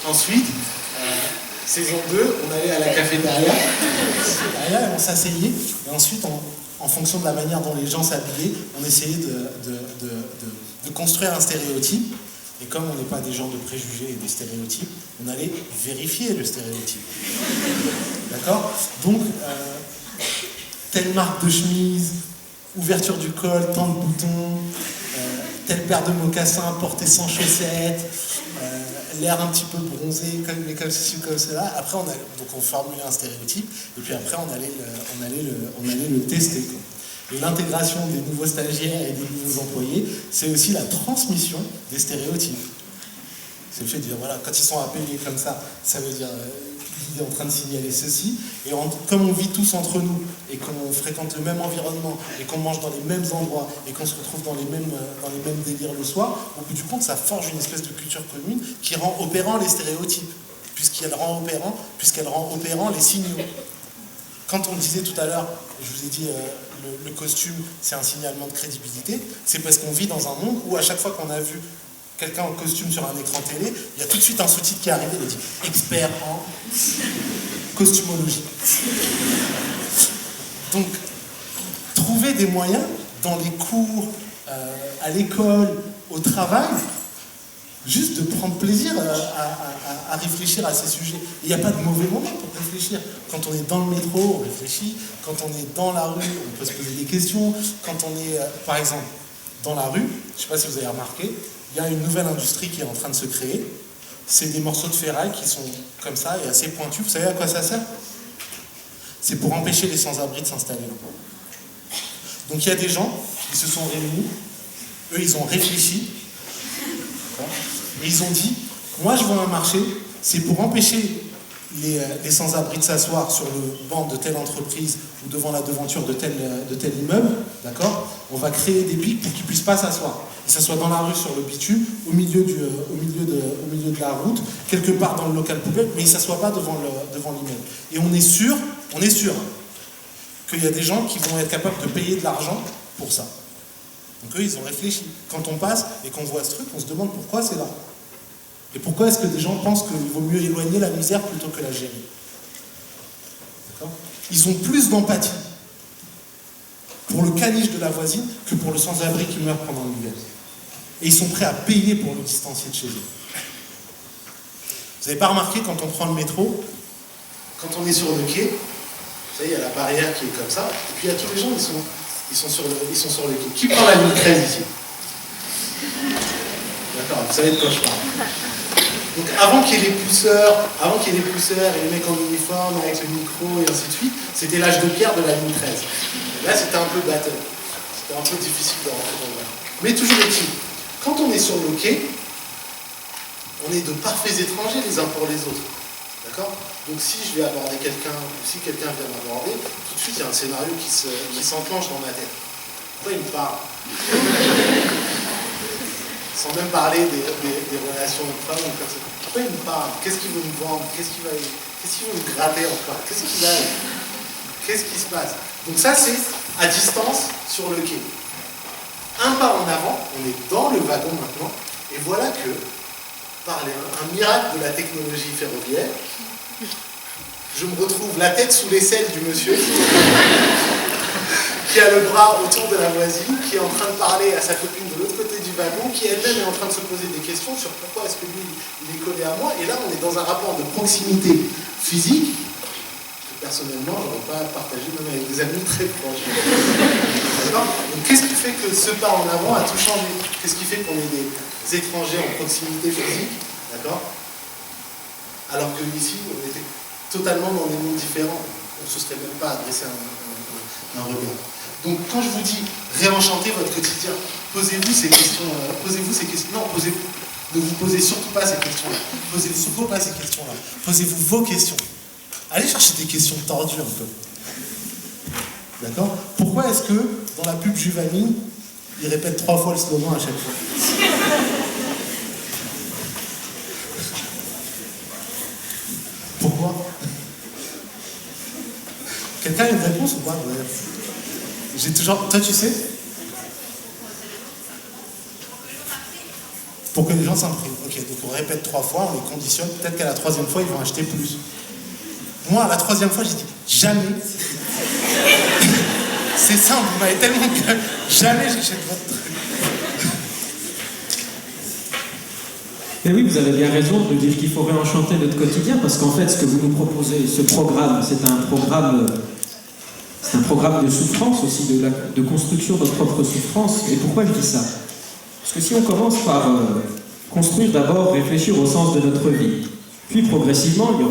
Ensuite, saison 2, on allait à la cafétéria, on s'asseyait, et ensuite, en fonction de la manière dont les gens s'habillaient, on essayait de construire un stéréotype. Et comme on n'est pas des gens de préjugés et des stéréotypes, on allait vérifier le stéréotype. D'accord? Donc, telle marque de chemise, ouverture du col, tant de boutons, telle paire de mocassins portés sans chaussettes, l'air un petit peu bronzé, mais comme ceci ou comme cela. Après, on formulait un stéréotype, et puis après, on allait le tester, quoi. Et l'intégration des nouveaux stagiaires et des nouveaux employés, c'est aussi la transmission des stéréotypes. C'est le fait de dire, voilà, quand ils sont appelés comme ça veut dire qu'il est en train de signaler ceci. Et comme on vit tous entre nous, et qu'on fréquente le même environnement, et qu'on mange dans les mêmes endroits, et qu'on se retrouve dans les mêmes délires le soir, au bout du compte, ça forge une espèce de culture commune qui rend opérant les stéréotypes, puisqu'elle rend opérant les signaux. Quand on disait tout à l'heure, je vous ai dit, le costume, c'est un signalement de crédibilité, c'est parce qu'on vit dans un monde où à chaque fois qu'on a vu quelqu'un en costume sur un écran télé, il y a tout de suite un sous-titre qui arrive et il dit « expert en costumologie ». Donc, trouver des moyens dans les cours, à l'école, au travail, juste de prendre plaisir à réfléchir à ces sujets. Il n'y a pas de mauvais moment pour réfléchir. Quand on est dans le métro, on réfléchit. Quand on est dans la rue, on peut se poser des questions. Quand on est, par exemple, dans la rue, je ne sais pas si vous avez remarqué, il y a une nouvelle industrie qui est en train de se créer. C'est des morceaux de ferraille qui sont comme ça et assez pointus. Vous savez à quoi ça sert? C'est pour empêcher les sans-abri de s'installer là. Donc il y a des gens qui se sont réunis, eux ils ont réfléchi, et ils ont dit, moi je vois un marché, c'est pour empêcher les sans-abri de s'asseoir sur le banc de telle entreprise ou devant la devanture de tel immeuble, d'accord? On va créer des pics pour qu'ils ne puissent pas s'asseoir. Ils s'assoient dans la rue sur le bitume, au milieu de la route, quelque part dans le local poubelle, mais ils ne s'assoient pas devant l'immeuble. Et on est sûr qu'il y a des gens qui vont être capables de payer de l'argent pour ça. Donc eux, ils ont réfléchi. Quand on passe et qu'on voit ce truc, on se demande pourquoi c'est là. Et pourquoi est-ce que des gens pensent qu'il vaut mieux éloigner la misère plutôt que la gérer? Ils ont plus d'empathie pour le caniche de la voisine que pour le sans-abri qui meurt pendant l'hiver. Et ils sont prêts à payer pour le distancier de chez eux. Vous n'avez pas remarqué quand on prend le métro, quand on est sur le quai, vous savez, il y a la barrière qui est comme ça, et puis il y a tous les gens, ils sont sur le quai. Qui prend la ligne 13 ici? D'accord, vous savez de quoi je parle. Donc avant qu'il y ait les pousseurs et les mecs en uniforme avec le micro et ainsi de suite, c'était l'âge de pierre de la ligne 13. Et là c'était un peu battle. C'était un peu difficile de rentrer dans le bain. Mais toujours est-il, quand on est sur le quai, on est de parfaits étrangers les uns pour les autres. D'accord? Donc si je vais aborder quelqu'un, ou si quelqu'un vient m'aborder, tout de suite il y a un scénario qui s'enclenche dans ma tête. Pourquoi il me parle? Sans même parler des relations de femmes ou personne. Pourquoi il me parle? Qu'est-ce qu'il veut me vendre? Qu'est-ce qu'il veut me gratter encore? Qu'est-ce qui se passe? Donc ça c'est à distance sur le quai. Un pas en avant, on est dans le wagon maintenant, et voilà que, par un miracle de la technologie ferroviaire, je me retrouve la tête sous l'aisselle du monsieur qui a le bras autour de la voisine, qui est en train de parler à sa copine de l'autre côté du wagon, qui elle-même est en train de se poser des questions sur pourquoi est-ce que lui, il est collé à moi. Et là, on est dans un rapport de proximité physique que personnellement, je n'aurais pas partagé même avec des amis très proches. Donc qu'est-ce qui fait que ce pas en avant a tout changé? Qu'est-ce qui fait qu'on est des étrangers en proximité physique? D'accord? Alors que ici, on était totalement dans des mondes différents. On ne se serait même pas adressé un regard. Donc quand je vous dis réenchanter votre quotidien, posez-vous ces questions. Non, ne vous posez surtout pas ces questions-là. Posez-vous surtout pas ces questions-là. Posez-vous vos questions. Allez chercher des questions tordues un peu. D'accord? Pourquoi est-ce que dans la pub Juvamine, il répète 3 fois le slogan à chaque fois? Pourquoi? Quelqu'un a une réponse ou pas? Ouais. J'ai toujours... Toi, tu sais? Pour que les gens s'impriment. Ok, donc on répète 3 fois, on les conditionne. Peut-être qu'à la 3e fois, ils vont acheter plus. Moi, à la 3e fois, j'ai dit jamais. C'est simple, vous m'avez tellement que jamais j'achète votre truc. Mais oui, vous avez bien raison de dire qu'il faut réenchanter notre quotidien, parce qu'en fait, ce que vous nous proposez, ce programme, c'est un programme de souffrance aussi, de construction de notre propre souffrance. Et pourquoi je dis ça? Parce que si on commence par construire d'abord, réfléchir au sens de notre vie, puis progressivement, il y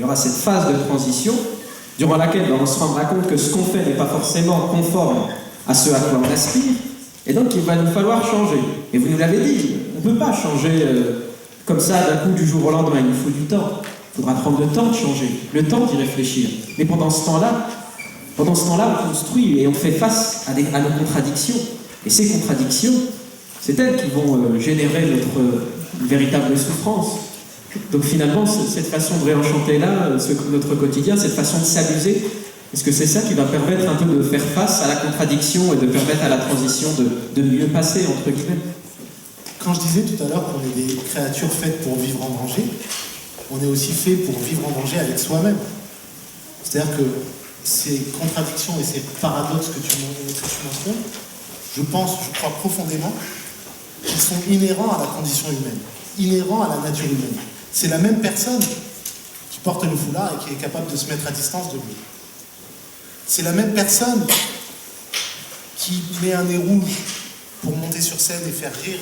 aura cette phase de transition, durant laquelle on se rendra compte que ce qu'on fait n'est pas forcément conforme à ce à quoi on aspire, et donc il va nous falloir changer. Et vous nous l'avez dit, on ne peut pas changer comme ça d'un coup du jour au lendemain, il nous faut du temps. Il faudra prendre le temps de changer, le temps d'y réfléchir. Mais pendant ce temps-là, on construit et on fait face à nos contradictions. Et ces contradictions, c'est elles qui vont générer notre véritable souffrance. Donc finalement, cette façon de réenchanter là, notre quotidien, cette façon de s'amuser, est-ce que c'est ça qui va permettre un peu de faire face à la contradiction et de permettre à la transition de mieux passer, entre guillemets? Quand je disais tout à l'heure qu'on est des créatures faites pour vivre en danger, on est aussi fait pour vivre en danger avec soi-même. C'est-à-dire que ces contradictions et ces paradoxes que tu mentionnes, je crois profondément qu'ils sont inhérents à la condition humaine, inhérents à la nature humaine. C'est la même personne qui porte le foulard et qui est capable de se mettre à distance de lui. C'est la même personne qui met un nez rouge pour monter sur scène et faire rire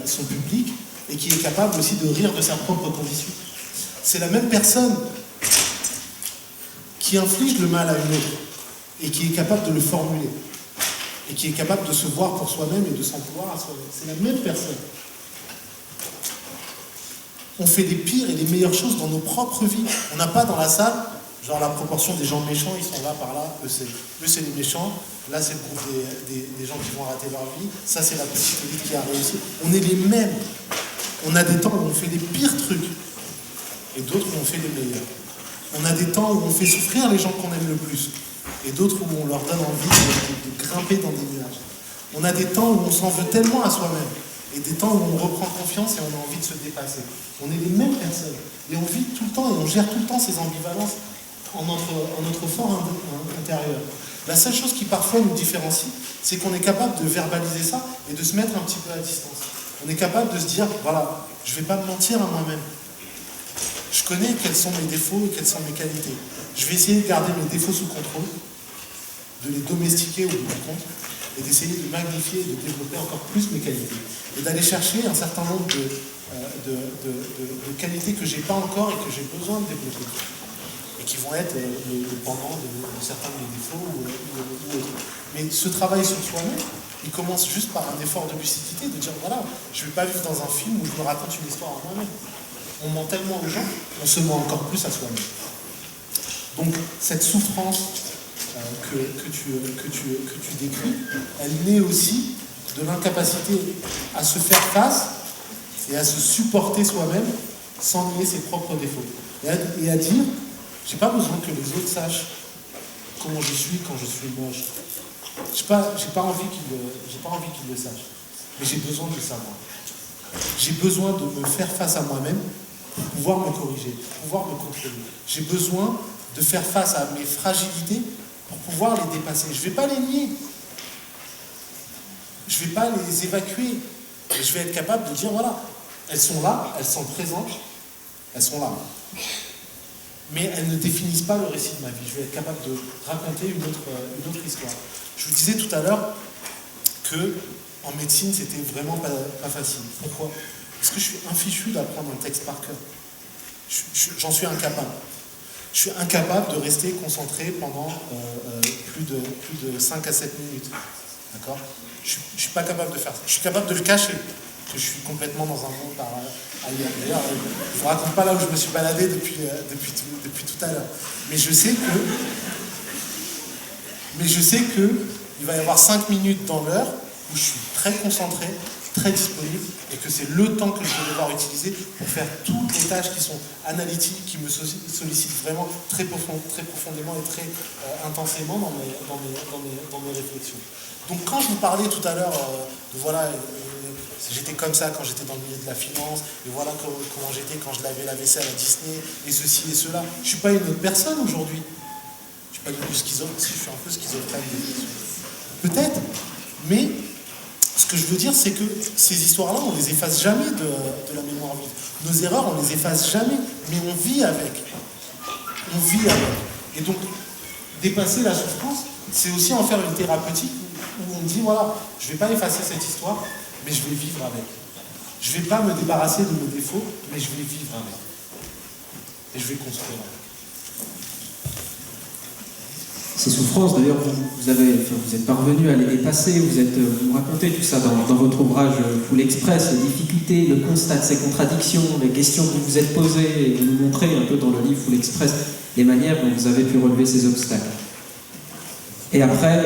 son public, et qui est capable aussi de rire de sa propre condition. C'est la même personne qui inflige le mal à une autre, et qui est capable de le formuler, et qui est capable de se voir pour soi-même et de s'en vouloir à soi-même. C'est la même personne. On fait les pires et les meilleures choses dans nos propres vies. On n'a pas dans la salle, genre la proportion des gens méchants, ils sont là, par là, eux c'est les méchants, là c'est le groupe des gens qui vont rater leur vie, ça c'est la petite élite qui a réussi. On est les mêmes. On a des temps où on fait les pires trucs, et d'autres où on fait les meilleurs. On a des temps où on fait souffrir les gens qu'on aime le plus, et d'autres où on leur donne envie de grimper dans des nuages. On a des temps où on s'en veut tellement à soi-même, et des temps où on reprend confiance et on a envie de se dépasser. On est les mêmes personnes, et on vit tout le temps, et on gère tout le temps ces ambivalences en notre fort intérieur. La seule chose qui parfois nous différencie, c'est qu'on est capable de verbaliser ça et de se mettre un petit peu à distance. On est capable de se dire, voilà, je ne vais pas me mentir à moi-même. Je connais quels sont mes défauts et quelles sont mes qualités. Je vais essayer de garder mes défauts sous contrôle, de les domestiquer au bout du compte, et d'essayer de magnifier et de développer encore plus mes qualités. Et d'aller chercher un certain nombre de qualités que je n'ai pas encore et que j'ai besoin de développer. Et qui vont être le pendant de certains de mes défauts ou autres. Mais ce travail sur soi-même, il commence juste par un effort de lucidité, de dire voilà, je ne vais pas vivre dans un film où je me raconte une histoire à moi-même. On ment tellement aux gens, on se ment encore plus à soi-même. Donc cette souffrance que tu décris, elle naît aussi de l'incapacité à se faire face et à se supporter soi-même sans nier ses propres défauts. Et à dire, j'ai pas besoin que les autres sachent comment je suis quand je suis moche. J'ai pas envie qu'ils le sachent. Mais j'ai besoin de le savoir. J'ai besoin de me faire face à moi-même pour pouvoir me corriger, pour pouvoir me contrôler. J'ai besoin de faire face à mes fragilités pour pouvoir les dépasser. Je ne vais pas les nier. Je ne vais pas les évacuer. Et je vais être capable de dire, voilà, elles sont là, elles sont présentes, elles sont là. Mais elles ne définissent pas le récit de ma vie. Je vais être capable de raconter une autre histoire. Je vous disais tout à l'heure qu'en médecine, c'était vraiment pas facile. Pourquoi ? Parce que je suis infichu d'apprendre un texte par cœur. J'en suis incapable. Je suis incapable de rester concentré pendant plus de 5 à 7 minutes. D'accord ? Je ne suis pas capable de faire ça. Je suis capable de le cacher, que je suis complètement dans un monde ailleurs. D'ailleurs, je ne vous raconte pas là où je me suis baladé depuis tout à l'heure. Mais je sais qu'il va y avoir 5 minutes dans l'heure où je suis très concentré, très disponible, et que c'est le temps que je vais devoir utiliser pour faire toutes les tâches qui sont analytiques, qui me sollicitent vraiment très profondément et très intensément dans mes réflexions. Donc quand je vous parlais tout à l'heure de voilà, j'étais comme ça quand j'étais dans le milieu de la finance, et voilà comment j'étais quand je lavais la vaisselle à Disney, et ceci et cela, je ne suis pas une autre personne aujourd'hui. Je ne suis pas non plus schizophrène, si je suis un peu schizophrène. Peut-être, mais ce que je veux dire, c'est que ces histoires-là, on ne les efface jamais de la mémoire vive. Nos erreurs, on ne les efface jamais, mais on vit avec. On vit avec. Et donc, dépasser la souffrance, c'est aussi en faire une thérapeutique où on dit, voilà, je ne vais pas effacer cette histoire, mais je vais vivre avec. Je ne vais pas me débarrasser de mes défauts, mais je vais vivre avec. Et je vais construire avec. Ces souffrances, d'ailleurs, vous êtes parvenu à les dépasser, vous racontez tout ça dans votre ouvrage Full Express, les difficultés, le constat de ces contradictions, les questions que vous vous êtes posées, et vous nous montrez un peu dans le livre Full Express les manières dont vous avez pu relever ces obstacles. Et après,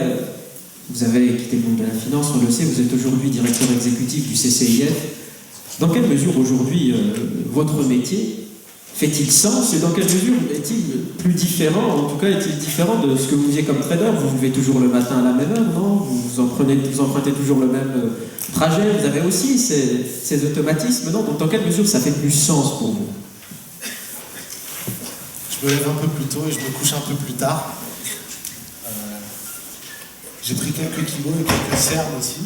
vous avez quitté le monde de la finance, on le sait, vous êtes aujourd'hui directeur exécutif du CCIF. Dans quelle mesure aujourd'hui votre métier fait-il sens et dans quelle mesure est-il plus différent, en tout cas est-il différent de ce que vous faisiez comme trader? Vous vous levez toujours le matin à la même heure, non? Vous empruntez toujours le même trajet, vous avez aussi ces automatismes, non? Donc dans quelle mesure ça fait plus sens pour vous? Je me lève un peu plus tôt et je me couche un peu plus tard. J'ai pris quelques kilos et quelques cernes aussi.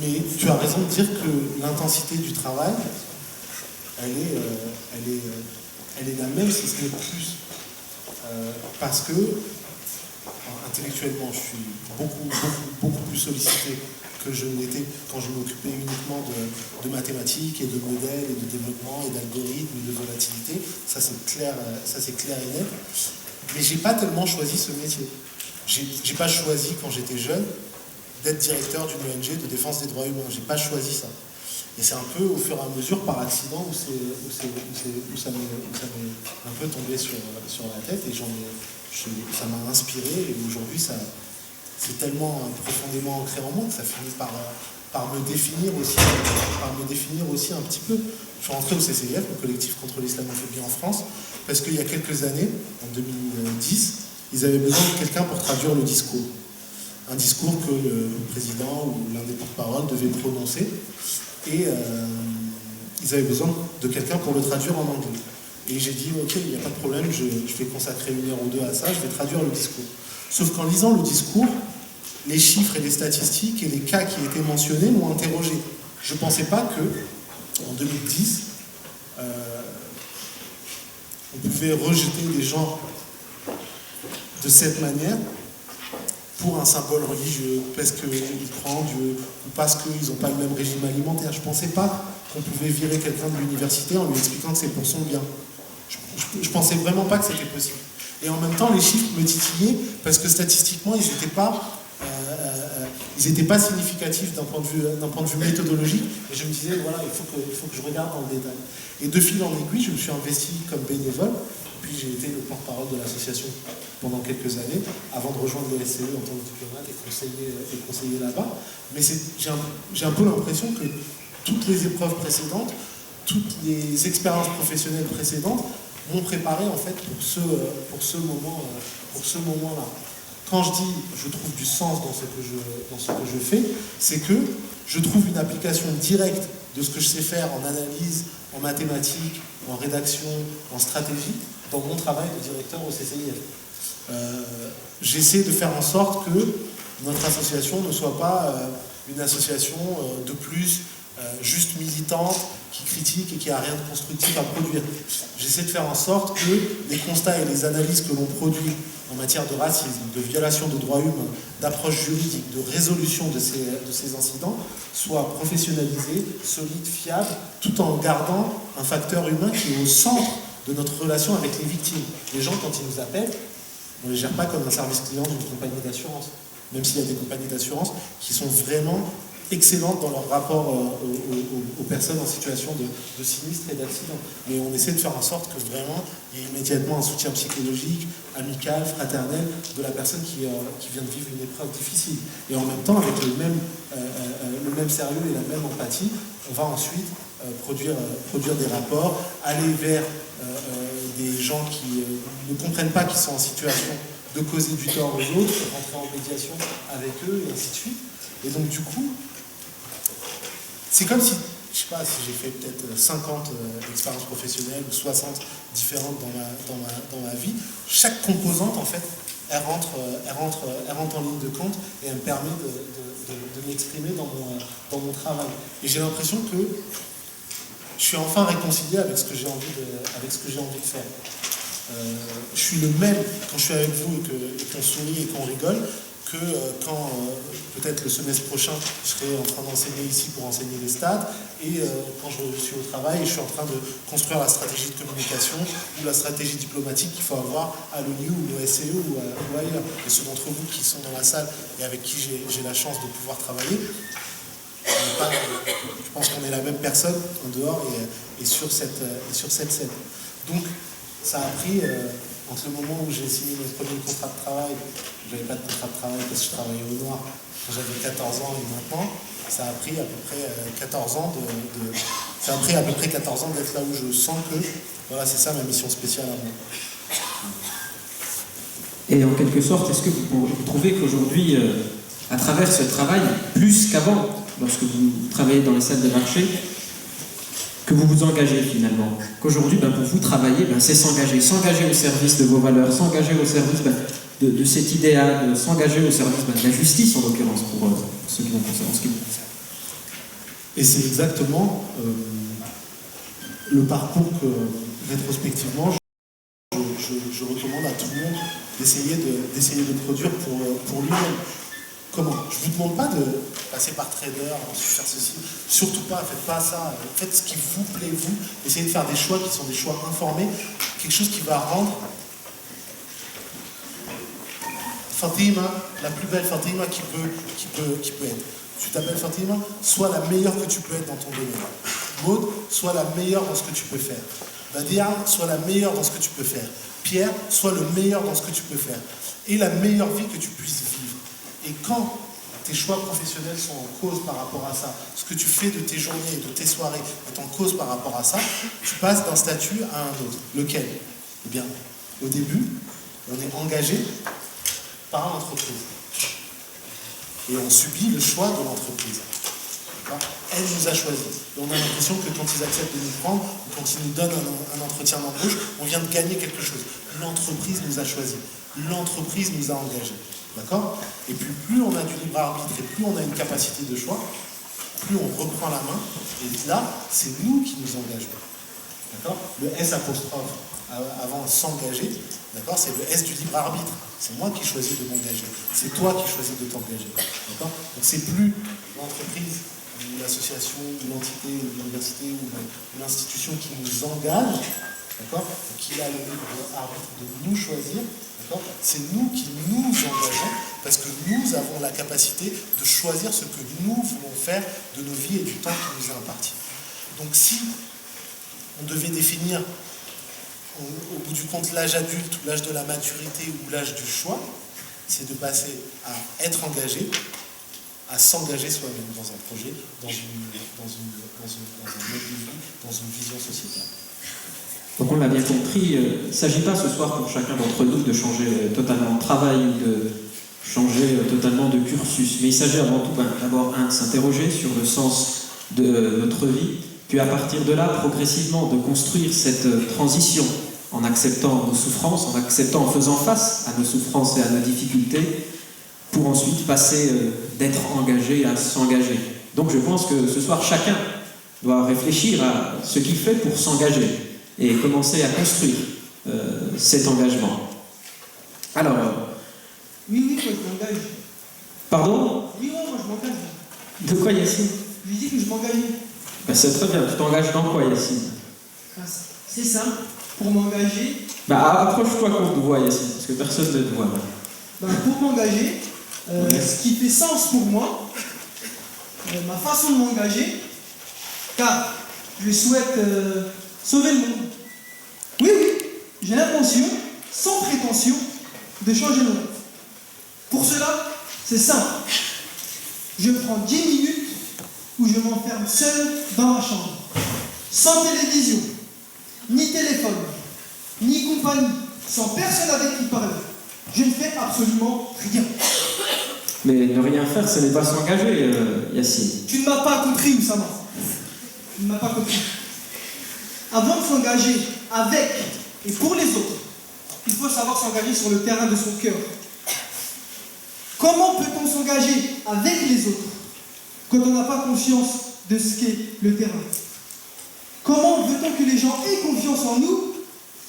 Mais tu as raison de dire que l'intensité du travail, elle est la même, si ce n'est plus. Parce que, intellectuellement, je suis beaucoup plus sollicité que je l'étais quand je m'occupais uniquement de mathématiques et de modèles et de développement et d'algorithmes et de volatilité. Ça c'est clair et net. Mais j'ai pas tellement choisi ce métier. J'ai pas choisi quand j'étais jeune d'être directeur d'une ONG de défense des droits humains. J'ai pas choisi ça. Et c'est un peu au fur et à mesure, par accident, où ça m'est un peu tombé sur la tête et ça m'a inspiré. Et aujourd'hui, c'est tellement profondément ancré en moi que ça finit par me définir aussi un petit peu. Je suis rentré au CCIF, le collectif contre l'islamophobie en France, parce qu'il y a quelques années, en 2010, ils avaient besoin de quelqu'un pour traduire le discours. Un discours que le président ou l'un des porte-parole devait prononcer. Et ils avaient besoin de quelqu'un pour le traduire en anglais. Et j'ai dit, ok, il n'y a pas de problème, je vais consacrer 1 heure ou 2 à ça, je vais traduire le discours. Sauf qu'en lisant le discours, les chiffres et les statistiques et les cas qui étaient mentionnés m'ont interrogé. Je ne pensais pas que, en 2010, on pouvait rejeter des gens de cette manière pour un symbole religieux, parce qu'ils croient en Dieu, ou parce qu'ils n'ont pas le même régime alimentaire. Je ne pensais pas qu'on pouvait virer quelqu'un de l'université en lui expliquant que c'est pour son bien. Je ne pensais vraiment pas que c'était possible. Et en même temps, les chiffres me titillaient, parce que statistiquement, ils n'étaient pas significatifs d'un point de vue méthodologique. Et je me disais, voilà, il faut que je regarde dans le détail. Et de fil en aiguille, je me suis investi comme bénévole. Puis j'ai été le porte-parole de l'association pendant quelques années, avant de rejoindre le SCE en tant que diplomate et conseiller là-bas. Mais j'ai un peu l'impression que toutes les épreuves précédentes, toutes les expériences professionnelles précédentes m'ont préparé en fait pour ce moment-là. Quand je dis je trouve du sens dans ce que je fais, c'est que je trouve une application directe de ce que je sais faire en analyse, en mathématiques, en rédaction, en stratégie, dans mon travail de directeur au CCIF. J'essaie de faire en sorte que notre association ne soit pas une association de plus juste militante, qui critique et qui n'a rien de constructif à produire. J'essaie de faire en sorte que les constats et les analyses que l'on produit en matière de racisme, de violation de droits humains, d'approche juridique, de résolution de ces incidents soient professionnalisés, solides, fiables, tout en gardant un facteur humain qui est au centre de notre relation avec les victimes. Les gens, quand ils nous appellent, on ne les gère pas comme un service client d'une compagnie d'assurance, même s'il y a des compagnies d'assurance qui sont vraiment excellentes dans leur rapport aux personnes en situation de sinistre et d'accident. Mais on essaie de faire en sorte que vraiment il y ait immédiatement un soutien psychologique, amical, fraternel de la personne qui vient de vivre une épreuve difficile. Et en même temps, avec le même sérieux et la même empathie, on va ensuite produire des rapports, aller vers des gens qui ne comprennent pas qu'ils sont en situation de causer du tort aux autres, rentrer en médiation avec eux, et ainsi de suite. Et donc du coup, c'est comme si, je sais pas, si j'ai fait peut-être 50 expériences professionnelles ou 60 différentes dans ma vie, chaque composante, en fait, elle rentre en ligne de compte et elle me permet de m'exprimer dans mon travail. Et j'ai l'impression que je suis enfin réconcilié avec ce que j'ai envie de faire. Je suis le même quand je suis avec vous et qu'on sourit et qu'on rigole que quand peut-être le semestre prochain je serai en train d'enseigner ici pour enseigner les stats et quand je suis au travail et je suis en train de construire la stratégie de communication ou la stratégie diplomatique qu'il faut avoir à l'ONU ou au SCE ou ailleurs. Et ceux d'entre vous qui sont dans la salle et avec qui j'ai la chance de pouvoir travailler, je pense qu'on est la même personne en dehors et sur cette scène. Donc ça a pris, entre le moment où j'ai signé mon premier contrat de travail, je n'avais pas de contrat de travail parce que je travaillais au noir quand j'avais 14 ans et maintenant, ça a pris à peu près 14 ans d'être là où je sens que voilà, c'est ça ma mission spéciale à moi. Et en quelque sorte, est-ce que vous trouvez qu'aujourd'hui, à travers ce travail, plus qu'avant, lorsque vous travaillez dans les salles de marché, que vous vous engagez finalement, qu'aujourd'hui, pour vous, travailler, c'est s'engager au service de vos valeurs, s'engager au service de cet idéal, s'engager au service de la justice, en l'occurrence, pour ceux qui vont concerner, ce qui vous concerne. Et c'est exactement le parcours que, rétrospectivement, je recommande à tout le monde d'essayer de produire pour lui-même. Comment? Je ne vous demande pas de passer par trader, ensuite faire ceci. Surtout pas, faites pas ça. Faites ce qui vous plaît, vous. Essayez de faire des choix qui sont des choix informés. Quelque chose qui va rendre Fatima, la plus belle Fatima qui peut être. Tu t'appelles Fatima, sois la meilleure que tu peux être dans ton domaine. Maud, sois la meilleure dans ce que tu peux faire. Badia, sois la meilleure dans ce que tu peux faire. Pierre, sois le meilleur dans ce que tu peux faire. Et la meilleure vie que tu puisses vivre. Et quand tes choix professionnels sont en cause par rapport à ça, ce que tu fais de tes journées et de tes soirées est en cause par rapport à ça, tu passes d'un statut à un autre. Lequel? Eh bien, au début, on est engagé par l'entreprise. Et on subit le choix de l'entreprise. Elle nous a choisis. Et on a l'impression que quand ils acceptent de nous prendre, ou quand ils nous donnent un entretien d'embauche, on vient de gagner quelque chose. L'entreprise nous a choisis. L'entreprise nous a engagés. D'accord? Et puis plus on a du libre arbitre et plus on a une capacité de choix, plus on reprend la main. Et là, c'est nous qui nous engageons. D'accord? Le S apostrophe avant s'engager, d'accord, c'est le S du libre arbitre. C'est moi qui choisis de m'engager. C'est toi qui choisis de t'engager. D'accord? Donc c'est plus l'entreprise, ou l'association, ou l'entité, ou l'université, ou l'institution qui nous engage, d'accord, qui a le libre arbitre de nous choisir. D'accord? C'est nous qui nous engageons parce que nous avons la capacité de choisir ce que nous voulons faire de nos vies et du temps qui nous est imparti. Donc si on devait définir au bout du compte l'âge adulte ou l'âge de la maturité ou l'âge du choix, c'est de passer à être engagé, à s'engager soi-même dans un projet, dans un mode de vie, dans une vision sociétale. Donc on l'a bien compris, il ne s'agit pas ce soir pour chacun d'entre nous de changer totalement de travail ou de changer totalement de cursus, mais il s'agit avant tout d'abord de s'interroger sur le sens de notre vie, puis à partir de là, progressivement, de construire cette transition en acceptant nos souffrances, en acceptant, en faisant face à nos souffrances et à nos difficultés, pour ensuite passer d'être engagé à s'engager. Donc je pense que ce soir, chacun doit réfléchir à ce qu'il fait pour s'engager et commencer à construire cet engagement. Alors... Oui, moi je m'engage. Pardon? Oui, moi je m'engage. De quoi, Yacine? Je dis que je m'engage. Ben, c'est très bien. Tu t'engages dans quoi, Yacine? C'est simple. Pour m'engager... approche-toi qu'on te voit, Yacine, parce que personne ne te voit. Pour m'engager, ce qui fait sens pour moi, ma façon de m'engager, car je souhaite sauver le monde. Oui, j'ai l'intention, sans prétention, de changer le monde. Pour cela, c'est simple. Je prends 10 minutes où je m'enferme seul dans ma chambre, sans télévision, ni téléphone, ni compagnie, sans personne avec qui parler. Je ne fais absolument rien. Mais ne rien faire, ce n'est pas s'engager, Yacine. Tu ne m'as pas compris, Oussama. Tu ne m'as pas compris. Avant de s'engager avec et pour les autres, il faut savoir s'engager sur le terrain de son cœur. Comment peut-on s'engager avec les autres quand on n'a pas conscience de ce qu'est le terrain? Comment veut-on que les gens aient confiance en nous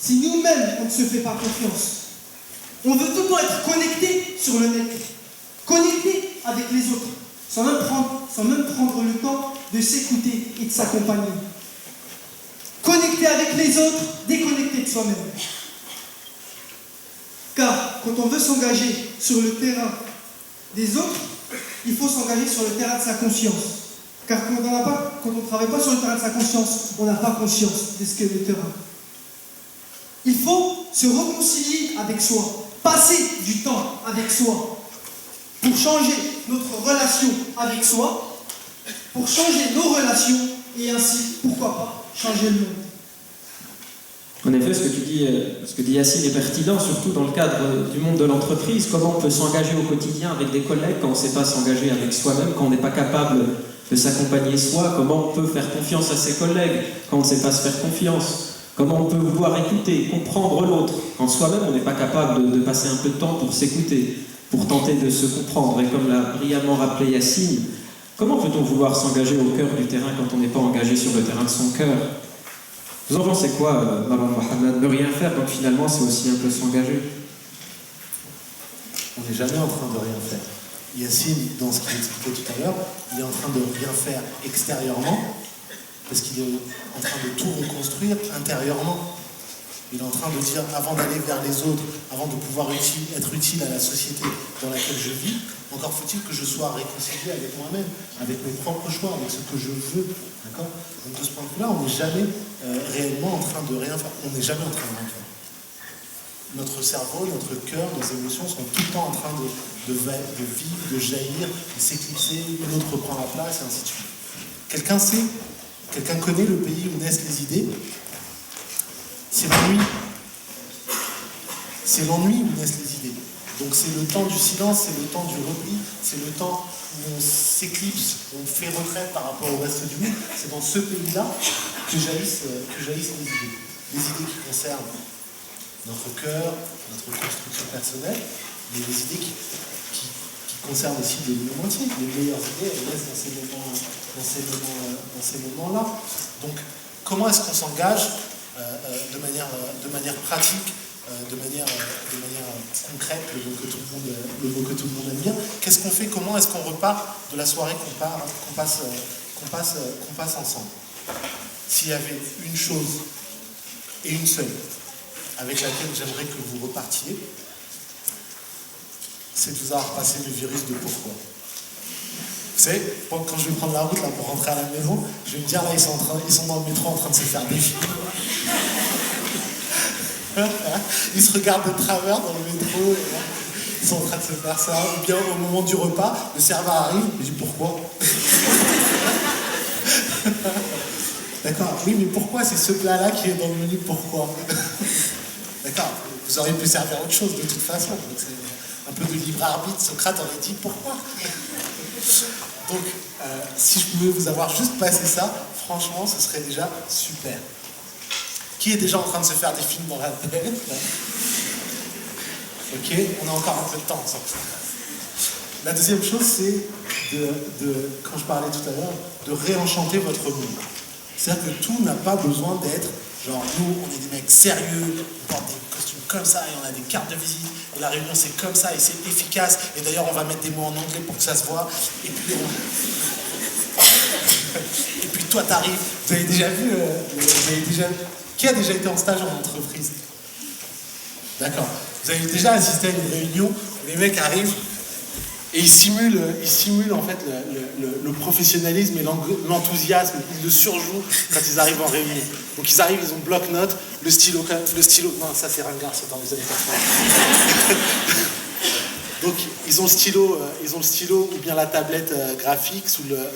si nous-mêmes on ne se fait pas confiance? On veut tout le temps être connecté sur le net, connecté avec les autres, sans même prendre le temps de s'écouter et de s'accompagner. Connecté avec les autres, déconnecté de soi-même. Car quand on veut s'engager sur le terrain des autres, il faut s'engager sur le terrain de sa conscience. Car quand on ne travaille pas sur le terrain de sa conscience, on n'a pas conscience de ce qu'est le terrain. Il faut se réconcilier avec soi, passer du temps avec soi, pour changer notre relation avec soi, pour changer nos relations, et ainsi, pourquoi pas, changer le monde. En effet, ce que dit Yacine est pertinent, surtout dans le cadre du monde de l'entreprise. Comment on peut s'engager au quotidien avec des collègues quand on ne sait pas s'engager avec soi-même, quand on n'est pas capable de s'accompagner soi? Comment on peut faire confiance à ses collègues quand on ne sait pas se faire confiance? Comment on peut vouloir écouter, comprendre l'autre quand soi-même on n'est pas capable de passer un peu de temps pour s'écouter, pour tenter de se comprendre? Et comme l'a brillamment rappelé Yacine, comment peut-on vouloir s'engager au cœur du terrain quand on n'est pas engagé sur le terrain de son cœur? Vous en pensez quoi, Maman Mohamed? Ne rien faire, donc finalement c'est aussi un peu s'engager. On n'est jamais en train de rien faire. Yacine, dans ce qu'il expliquait tout à l'heure, il est en train de rien faire extérieurement, parce qu'il est en train de tout reconstruire intérieurement. Il est en train de dire, avant d'aller vers les autres, avant de pouvoir être utile à la société dans laquelle je vis, encore faut-il que je sois réconcilié avec moi-même, avec mes propres choix, avec ce que je veux. D'accord? Donc de ce point de vue-là, on n'est jamais réellement en train de rien faire. On n'est jamais en train de rien faire. Notre cerveau, notre cœur, nos émotions sont tout le temps en train de vivre, de jaillir, de s'éclipser, une autre prend la place, et ainsi de suite. Quelqu'un connaît le pays où naissent les idées? C'est l'ennui. C'est l'ennui où naissent les idées. Donc c'est le temps du silence, c'est le temps du repli, c'est le temps où on s'éclipse, où on fait retraite par rapport au reste du monde. C'est dans ce pays-là que jaillissent les idées. Les idées qui concernent notre cœur, notre construction personnelle, mais les idées qui concernent aussi le monde entier. Les meilleures idées, elles naissent dans ces moments-là. Donc, comment est-ce qu'on s'engage de manière pratique, de manière concrète, le mot que tout le monde aime bien? Qu'est-ce qu'on fait? Comment est-ce qu'on repart de la soirée qu'on passe ensemble? S'il y avait une chose, et une seule, avec laquelle j'aimerais que vous repartiez, c'est de vous avoir passé le virus de pourquoi. Vous savez, quand je vais prendre la route là, pour rentrer à la maison, je vais me dire là, ils sont dans le métro en train de se faire défiler. Ils se regardent de travers dans le métro, et là, ils sont en train de se faire ça. Ou bien au moment du repas, le serveur arrive, je dis pourquoi? D'accord, oui, mais pourquoi c'est ce plat-là qui est dans le menu? Pourquoi? D'accord, vous auriez pu servir autre chose de toute façon. Donc c'est un peu de libre arbitre. Socrate aurait dit pourquoi? Donc, si je pouvais vous avoir juste passé ça, franchement, ce serait déjà super. Qui est déjà en train de se faire des films dans la tête? Ok, on a encore un peu de temps ensemble. La deuxième chose, c'est quand je parlais tout à l'heure, de réenchanter votre monde. C'est-à-dire que tout n'a pas besoin d'être genre, nous, on est des mecs sérieux, on porte des costumes comme ça et on a des cartes de visite, et la réunion c'est comme ça et c'est efficace, et d'ailleurs on va mettre des mots en anglais pour que ça se voit, et puis et puis toi t'arrives, vous avez déjà vu, qui a déjà été en stage en entreprise? D'accord. Vous avez déjà assisté à une réunion où les mecs arrivent et ils simulent en fait le professionnalisme et l'enthousiasme, ils le surjouent quand ils arrivent en réunion. Donc ils arrivent, ils ont bloc-notes, le stylo, non ça c'est ringard, c'est dans les années 80. Donc ils ont le stylo ou bien la tablette graphique sous le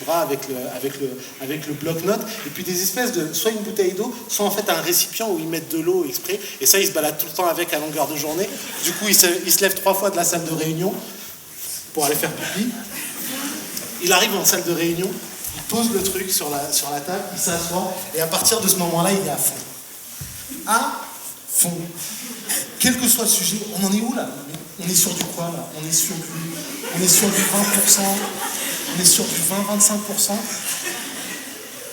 bras avec le bloc-notes, et puis des espèces de, soit une bouteille d'eau, soit en fait un récipient où ils mettent de l'eau exprès, et ça ils se baladent tout le temps avec à longueur de journée. Du coup ils se lèvent 3 fois de la salle de réunion pour aller faire pipi. Il arrive en salle de réunion, il pose le truc sur la table, il s'assoit, et à partir de ce moment-là, il est à fond. À fond. Quel que soit le sujet, on en est où là? On est sur du quoi là? On est sur du 20%, on est sur du 20-25%.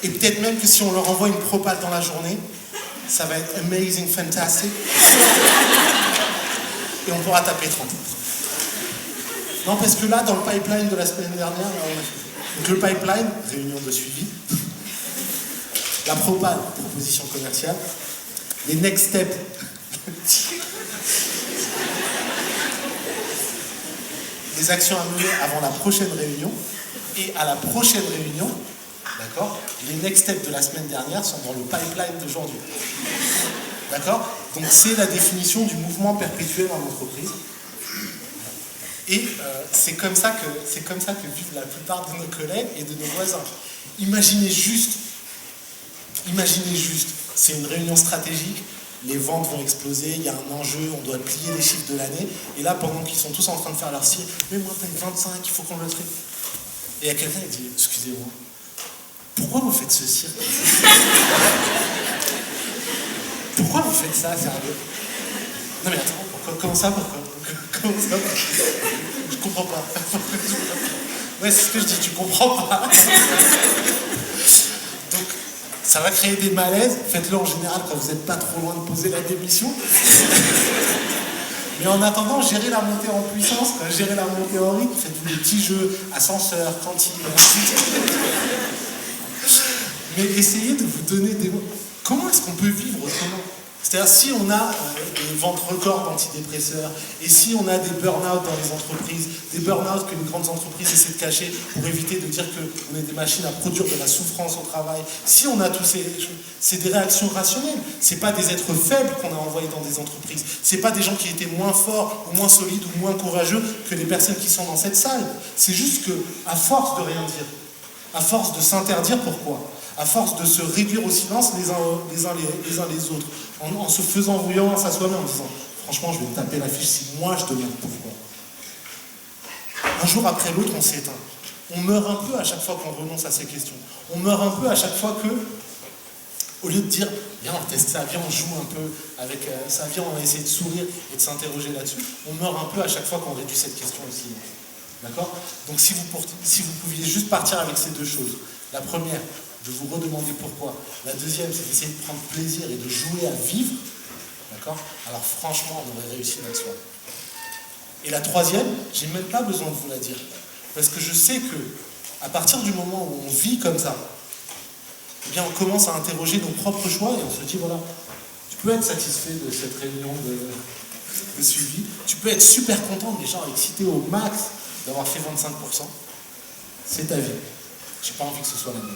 Et peut-être même que si on leur envoie une propale dans la journée, ça va être amazing, fantastic. Et on pourra taper 30. Non, parce que là, dans le pipeline de la semaine dernière, donc le pipeline, réunion de suivi, la propale, proposition commerciale, les next steps, les actions à mener avant la prochaine réunion, et à la prochaine réunion, d'accord, les next steps de la semaine dernière sont dans le pipeline d'aujourd'hui. D'accord? Donc c'est la définition du mouvement perpétuel en entreprise. Et c'est comme ça que vivent la plupart de nos collègues et de nos voisins. Imaginez juste, c'est une réunion stratégique, les ventes vont exploser, il y a un enjeu, on doit plier les chiffres de l'année, et là, pendant qu'ils sont tous en train de faire leur cire, mais moi, t'as 25, il faut qu'on le traite. Et il y a quelqu'un qui dit, excusez-moi, pourquoi vous faites ce cirque? Pourquoi vous faites ça, sérieux? Non mais attends, comment ça, pourquoi? Je comprends pas. Ouais, c'est ce que je dis, tu comprends pas. Donc, ça va créer des malaises. Faites-le en général quand vous n'êtes pas trop loin de poser la démission. Mais en attendant, gérez la montée en puissance, gérez la montée en rythme, faites-vous des petits jeux, ascenseur, cantine, mais essayez de vous donner des mots. Comment est-ce qu'on peut vivre autrement? C'est-à-dire, si on a des ventes records d'antidépresseurs, et si on a des burn-out dans les entreprises, des burn-out que les grandes entreprises essaient de cacher pour éviter de dire qu'on est des machines à produire de la souffrance au travail, si on a tous ces choses, c'est des réactions rationnelles. C'est pas des êtres faibles qu'on a envoyés dans des entreprises. C'est pas des gens qui étaient moins forts, ou moins solides, ou moins courageux que les personnes qui sont dans cette salle. C'est juste que, à force de rien dire, à force de s'interdire, pourquoi? À force de se réduire au silence les uns les autres, en se faisant violence à soi-même, en disant franchement, je vais me taper la fiche si moi je demande pourquoi. Un jour après l'autre, on s'éteint. On meurt un peu à chaque fois qu'on renonce à ces questions. On meurt un peu à chaque fois que, au lieu de dire, viens on teste ça, viens on joue un peu avec ça, viens on va essayer de sourire et de s'interroger là-dessus, on meurt un peu à chaque fois qu'on réduit cette question aussi. D'accord? Donc si vous pouviez juste partir avec ces deux choses, la première, de vous redemander pourquoi, la deuxième, c'est d'essayer de prendre plaisir et de jouer à vivre, d'accord? Alors franchement, on aurait réussi notre soirée. Et la troisième, j'ai même pas besoin de vous la dire, parce que je sais que à partir du moment où on vit comme ça, eh bien on commence à interroger nos propres choix et on se dit voilà, tu peux être satisfait de cette réunion de suivi, tu peux être super content, déjà excité au max d'avoir fait 25%, c'est ta vie. J'ai pas envie que ce soit la même.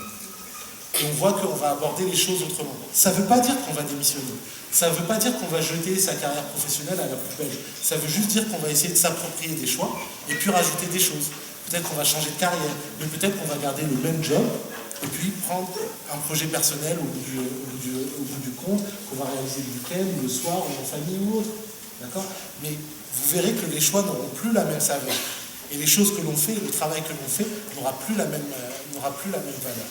Et on voit qu'on va aborder les choses autrement. Ça ne veut pas dire qu'on va démissionner. Ça ne veut pas dire qu'on va jeter sa carrière professionnelle à la poubelle. Ça veut juste dire qu'on va essayer de s'approprier des choix et puis rajouter des choses. Peut-être qu'on va changer de carrière, mais peut-être qu'on va garder le même job et puis prendre un projet personnel au bout du compte qu'on va réaliser le week-end, le soir, ou en famille ou autre. D'accord? Mais vous verrez que les choix n'auront plus la même saveur. Et les choses que l'on fait, le travail que l'on fait, n'aura plus la même valeur.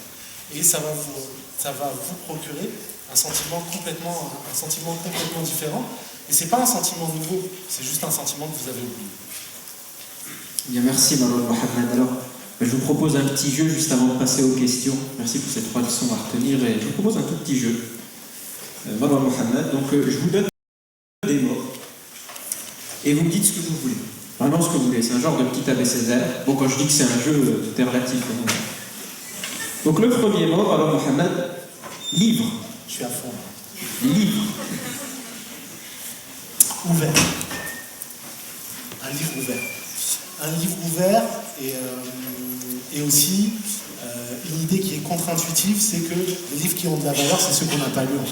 Et ça va vous procurer un sentiment complètement différent. Et ce n'est pas un sentiment nouveau, c'est juste un sentiment que vous avez oublié. Bien, merci Marouane Mohamed. Alors, je vous propose un petit jeu juste avant de passer aux questions. Merci pour ces 3 leçons à retenir. Et je vous propose un tout petit jeu. Marouane Mohamed, donc je vous donne des mots. Et vous me dites ce que vous voulez. Vraiment ce que vous voulez. C'est un genre de petit abécédaire. Bon, quand je dis que c'est un jeu, tout est relatif. Hein. Donc le premier mot, Marouane Mohamed, livre. Je suis à fond. Livre. Ouvert. Un livre ouvert. Un livre ouvert et aussi une idée qui est contre-intuitive, c'est que les livres qui ont de la valeur, c'est ceux qu'on n'a pas lus. Vous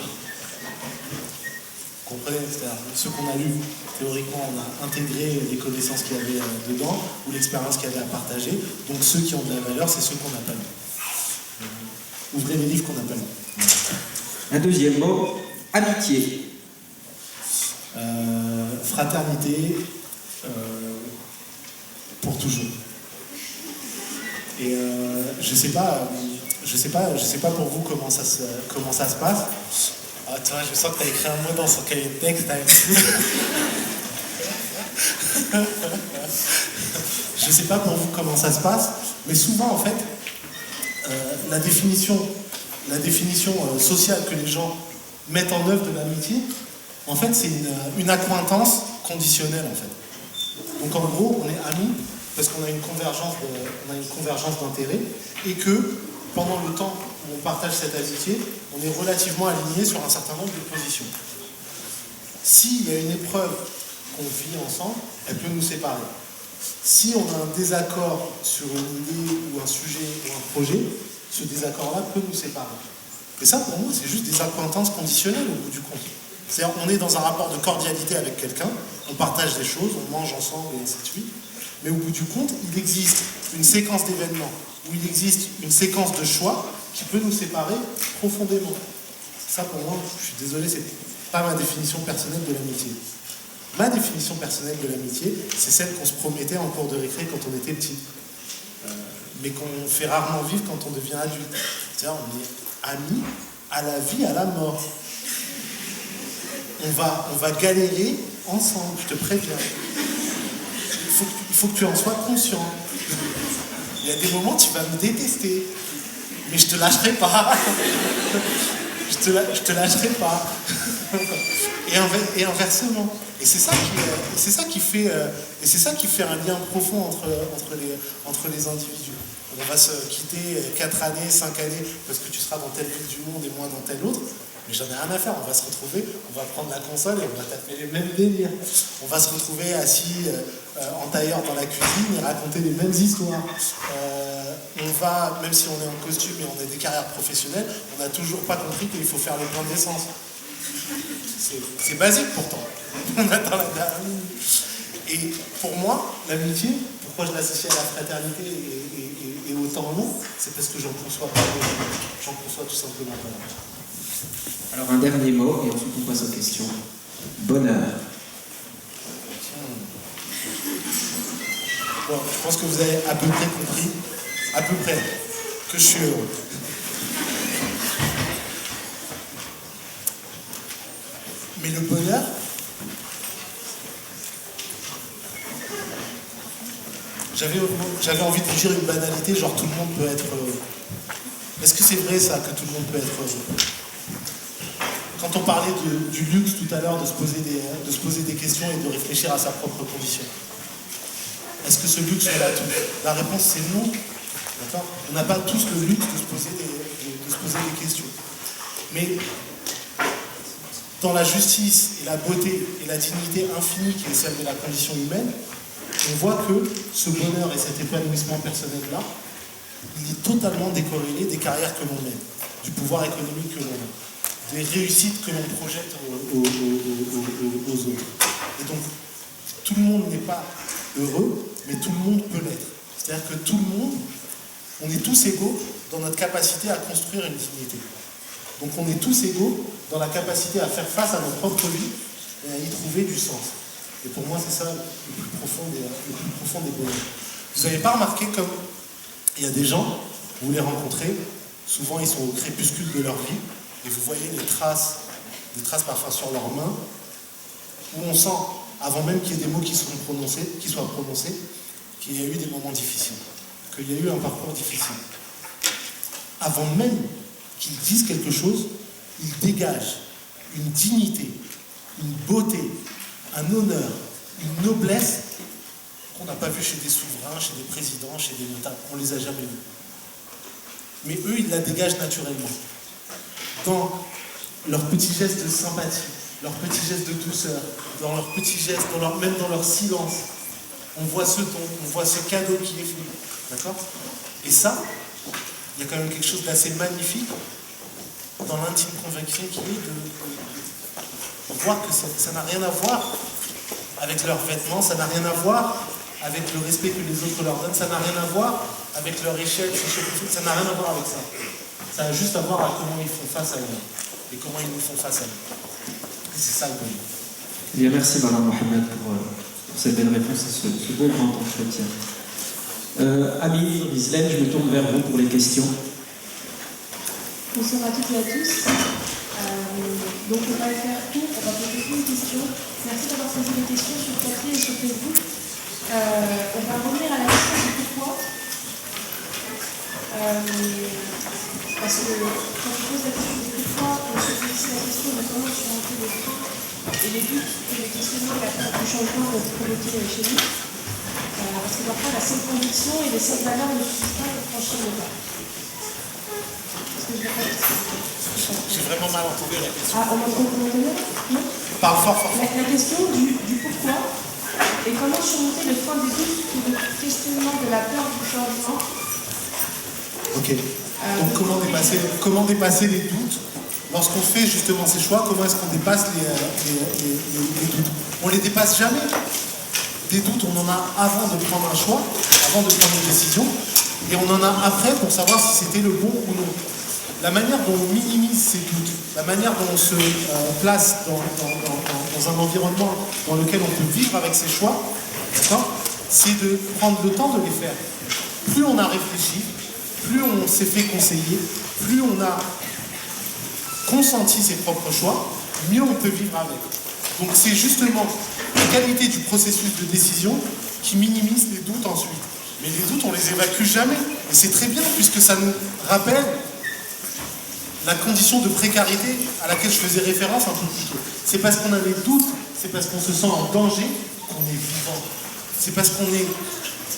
comprenez? C'est-à-dire ceux qu'on a lus, théoriquement, on a intégré les connaissances qu'il y avait dedans ou l'expérience qu'il y avait à partager. Donc ceux qui ont de la valeur, c'est ceux qu'on n'a pas lus. Ouvrez les livres qu'on n'a pas lus. Un deuxième mot, amitié. Fraternité, pour toujours. Et je sais pas pour vous comment ça se passe. Ah, tu vois, je sens que tu as écrit un mot dans son cahier de texte. Je sais pas pour vous comment ça se passe, mais souvent en fait, la définition sociale que les gens mettent en œuvre de l'amitié, en fait, c'est une accointance conditionnelle en fait. Donc en gros, on est amis parce qu'on a une convergence d'intérêts et que pendant le temps où on partage cette amitié, on est relativement aligné sur un certain nombre de positions. S'il y a une épreuve qu'on vit ensemble, elle peut nous séparer. Si on a un désaccord sur une idée ou un sujet ou un projet, ce désaccord-là peut nous séparer. Et ça, pour moi, c'est juste des accointances conditionnelles au bout du compte. C'est-à-dire on est dans un rapport de cordialité avec quelqu'un, on partage des choses, on mange ensemble et ainsi de suite, mais au bout du compte, il existe une séquence d'événements, où il existe une séquence de choix qui peut nous séparer profondément. Ça, pour moi, je suis désolé, c'est pas ma définition personnelle de l'amitié. Ma définition personnelle de l'amitié, c'est celle qu'on se promettait en cours de récré quand on était petit, mais qu'on fait rarement vivre quand on devient adulte. C'est-à-dire, on est amis à la vie, à la mort. On va galérer ensemble, je te préviens. Il faut que tu en sois conscient. Il y a des moments, tu vas me détester, mais je te lâcherai pas. je te lâcherai pas. Et inversement. Et c'est ça qui fait un lien profond entre les individus. On va se quitter 4 années, 5 années, parce que tu seras dans telle ville du monde et moi dans telle autre. Mais j'en ai rien à faire, on va se retrouver, on va prendre la console et on va taper les mêmes délires. On va se retrouver assis en tailleur dans la cuisine et raconter les mêmes histoires. On va, même si on est en costume et on a des carrières professionnelles, on n'a toujours pas compris qu'il faut faire le plein d'essence. C'est basique pourtant. On attend la dernière minute. Et pour moi, l'amitié, pourquoi je l'associe à la fraternité et au temps long, c'est parce que j'en conçois pas beaucoup. J'en conçois tout simplement pas. Alors un dernier mot, et ensuite on passe aux questions. Bonheur. Bon, je pense que vous avez à peu près compris, à peu près, que je suis heureux. Mais le bonheur, j'avais envie de dire une banalité, genre tout le monde peut être heureux. Est-ce que c'est vrai ça, que tout le monde peut être heureux? Quand on parlait du luxe tout à l'heure, de se poser des questions et de réfléchir à sa propre condition. Est-ce que ce luxe, on l'a tous? La réponse c'est non. D'accord? On n'a pas tous le luxe de se poser des questions. Mais dans la justice et la beauté et la dignité infinie qui est celle de la condition humaine, on voit que ce bonheur et cet épanouissement personnel-là, il est totalement décorrélé des carrières que l'on mène, du pouvoir économique que l'on a, des réussites que l'on projette aux autres. Et donc, tout le monde n'est pas heureux, mais tout le monde peut l'être. C'est-à-dire que tout le monde, on est tous égaux dans notre capacité à construire une dignité. Donc on est tous égaux dans la capacité à faire face à notre propre vie et à y trouver du sens. Et pour moi, c'est ça le plus profond des bonheurs. Vous n'avez pas remarqué comme il y a des gens, vous les rencontrez, souvent ils sont au crépuscule de leur vie, et vous voyez des traces parfois sur leurs mains, où on sent, avant même qu'il y ait des mots qui soient prononcés, qu'il y a eu des moments difficiles, qu'il y a eu un parcours difficile. Avant même qu'ils disent quelque chose, ils dégagent une dignité, une beauté, un honneur, une noblesse qu'on n'a pas vu chez des souverains, chez des présidents, chez des notables. On ne les a jamais vus. Mais eux, ils la dégagent naturellement. Dans leurs petits gestes de sympathie, leurs petits gestes de douceur, dans leurs petits gestes, même dans leur silence, on voit ce don, on voit ce cadeau qui est fait. D'accord? Et ça, il y a quand même quelque chose d'assez magnifique dans l'intime conviction qui est de voir que ça n'a rien à voir avec leurs vêtements, ça n'a rien à voir avec le respect que les autres leur donnent, ça n'a rien à voir avec leur échelle, ça n'a rien à voir avec ça. Ça a juste à voir avec comment ils font face à eux et comment ils nous font face à nous. Et c'est ça le bonheur. Eh bien, merci Madame Mohamed pour cette belle réponse à ce beau grand entretien. Amine, Rizlen, je me tourne vers vous pour les questions. Bonsoir à toutes et à tous. Donc on va faire court, on va poser une question. Merci d'avoir posé les questions sur papier et sur Facebook. On va revenir à la question du pourquoi. Parce que quand on pose la question du pourquoi, on se pose aussi la question de comment surmonter les doutes et les doutes et les questionnements de la peur du changement qu'on peut provoquer chez nous. Parce que parfois la seule conviction et les seules valeurs ne suffisent pas pour franchir le pas. J'ai vraiment mal entendu la question. Ah, on m'entend non? Parle fort. La question du pourquoi et comment surmonter le frein des doutes ou le questionnement de la peur du changement. Ok. Donc comment dépasser les doutes lorsqu'on fait justement ces choix? Comment est-ce qu'on dépasse les doutes? On ne les dépasse jamais. Des doutes, on en a avant de prendre un choix, avant de prendre une décision, et on en a après pour savoir si c'était le bon ou non. La manière dont on minimise ces doutes, la manière dont on se place dans un environnement dans lequel on peut vivre avec ses choix, c'est de prendre le temps de les faire. Plus on a réfléchi, plus on s'est fait conseiller, plus on a consenti ses propres choix, mieux on peut vivre avec. Donc c'est justement la qualité du processus de décision qui minimise les doutes ensuite. Mais les doutes, on les évacue jamais. Et c'est très bien, puisque ça nous rappelle la condition de précarité à laquelle je faisais référence un peu plus tôt. C'est parce qu'on a des doutes, c'est parce qu'on se sent en danger qu'on est vivant. C'est parce qu'on est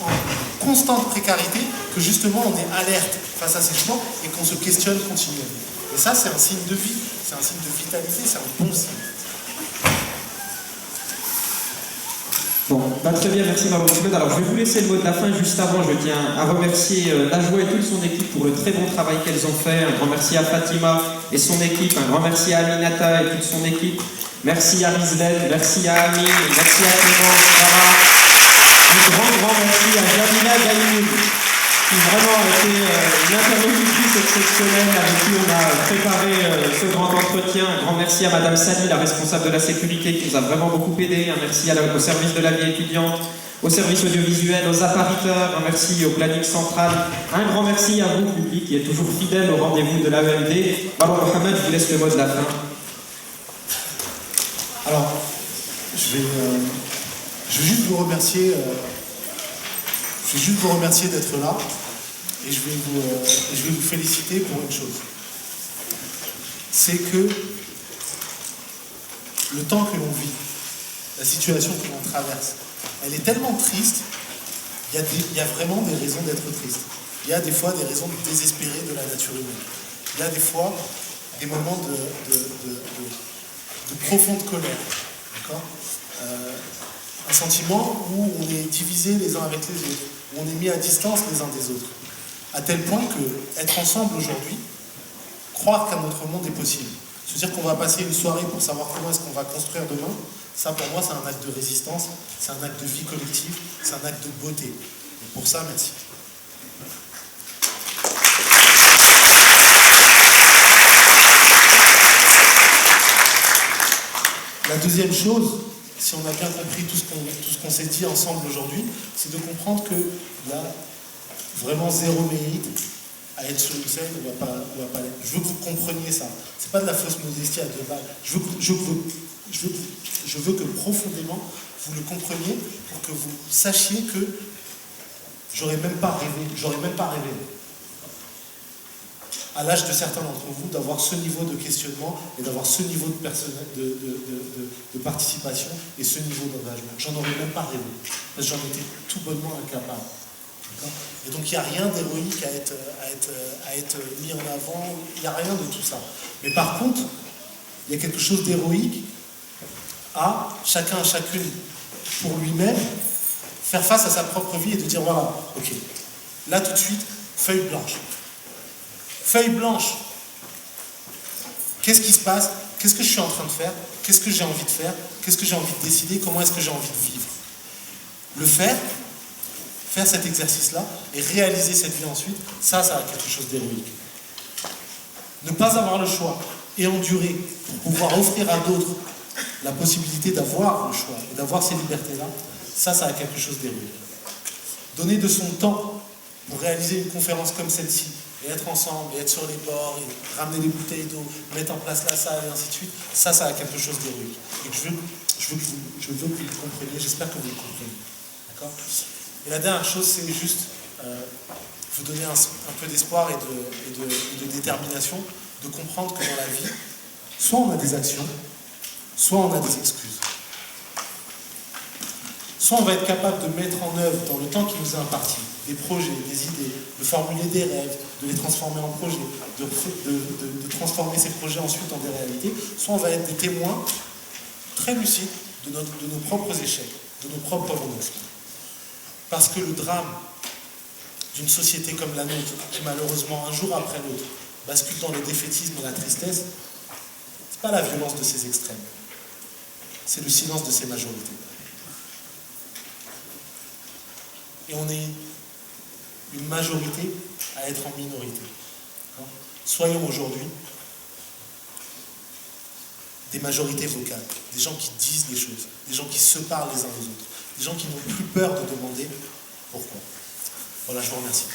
en constante précarité que justement on est alerte face à ces choix et qu'on se questionne continuellement. Et ça, c'est un signe de vie, c'est un signe de vitalité, c'est un bon signe. Bon, très bien, merci Maman Mohamed. Alors je vais vous laisser le mot de la fin. Juste avant, je tiens à remercier Najwa et toute son équipe pour le très bon travail qu'elles ont fait. Un grand merci à Fatima et son équipe, un grand merci à Aminata et toute son équipe. Merci à Rizlen, merci à Amine, merci à Clément, Sarah. Un grand merci à Jamila Gaïmoun, qui vraiment a été une interlocutrice exceptionnelle avec qui on a préparé ce grand entretien. Un grand merci à Madame Sally, la responsable de la sécurité, qui nous a vraiment beaucoup aidé. Un merci au service de la vie étudiante, au service audiovisuel, aux appariteurs, un merci au planning central, un grand merci à vous, public, qui est toujours fidèle au rendez-vous de l'AEMD. Marwan Mohamed, je vous laisse le mot de la fin. Alors, je vais juste vous remercier. Je vais juste vous remercier d'être là et je vais vous féliciter pour une chose. C'est que le temps que l'on vit, la situation que l'on traverse, elle est tellement triste, il y a vraiment des raisons d'être triste. Il y a des fois des raisons de désespérer de la nature humaine. Il y a des fois des moments de profonde colère. D'accord ? Un sentiment où on est divisé les uns avec les autres, où on est mis à distance les uns des autres. À tel point que être ensemble aujourd'hui, croire qu'un autre monde est possible, se dire qu'on va passer une soirée pour savoir comment est-ce qu'on va construire demain, ça pour moi c'est un acte de résistance, c'est un acte de vie collective, c'est un acte de beauté. Et pour ça, merci. La deuxième chose, si on a bien compris tout ce qu'on s'est dit ensemble aujourd'hui, c'est de comprendre qu'il y a vraiment zéro mérite à être sur une scène ou à pas l'être. Je veux que vous compreniez ça. C'est pas de la fausse modestie à deux balles. Je veux que profondément vous le compreniez pour que vous sachiez que j'aurais même pas rêvé. À l'âge de certains d'entre vous, d'avoir ce niveau de questionnement et d'avoir ce niveau de participation et ce niveau d'engagement. J'en aurais même pas rêvé, parce que j'en étais tout bonnement incapable. Et donc il n'y a rien d'héroïque à être mis en avant, il n'y a rien de tout ça. Mais par contre, il y a quelque chose d'héroïque à chacun, chacune, pour lui-même, faire face à sa propre vie et de dire voilà, ok, là tout de suite, feuille blanche. Feuille blanche. Qu'est-ce qui se passe? Qu'est-ce que je suis en train de faire? Qu'est-ce que j'ai envie de faire? Qu'est-ce que j'ai envie de décider? Comment est-ce que j'ai envie de vivre? Le faire cet exercice-là et réaliser cette vie ensuite, ça a quelque chose d'héroïque. Ne pas avoir le choix et endurer pour pouvoir offrir à d'autres la possibilité d'avoir le choix et d'avoir ces libertés-là, ça a quelque chose d'héroïque. Donner de son temps pour réaliser une conférence comme celle-ci, et être ensemble, et être sur les bords, et ramener des bouteilles d'eau, mettre en place la salle, et ainsi de suite, ça a quelque chose d'héroïque. Et je veux que vous le compreniez, j'espère que vous le compreniez. D'accord ? Et la dernière chose, c'est juste vous donner un peu d'espoir et de détermination, de comprendre que dans la vie, soit on a des actions, soit on a des excuses. Soit on va être capable de mettre en œuvre, dans le temps qui nous est imparti, des projets, des idées, de formuler des rêves, de les transformer en projets, de transformer ces projets ensuite en des réalités, soit on va être des témoins très lucides de nos propres échecs, de nos propres renoncements. Parce que le drame d'une société comme la nôtre, qui malheureusement, un jour après l'autre, bascule dans le défaitisme et la tristesse, c'est pas la violence de ces extrêmes, c'est le silence de ces majorités. Et on est une majorité à être en minorité. Soyons aujourd'hui des majorités vocales, des gens qui disent des choses, des gens qui se parlent les uns aux autres, des gens qui n'ont plus peur de demander pourquoi. Voilà, je vous remercie.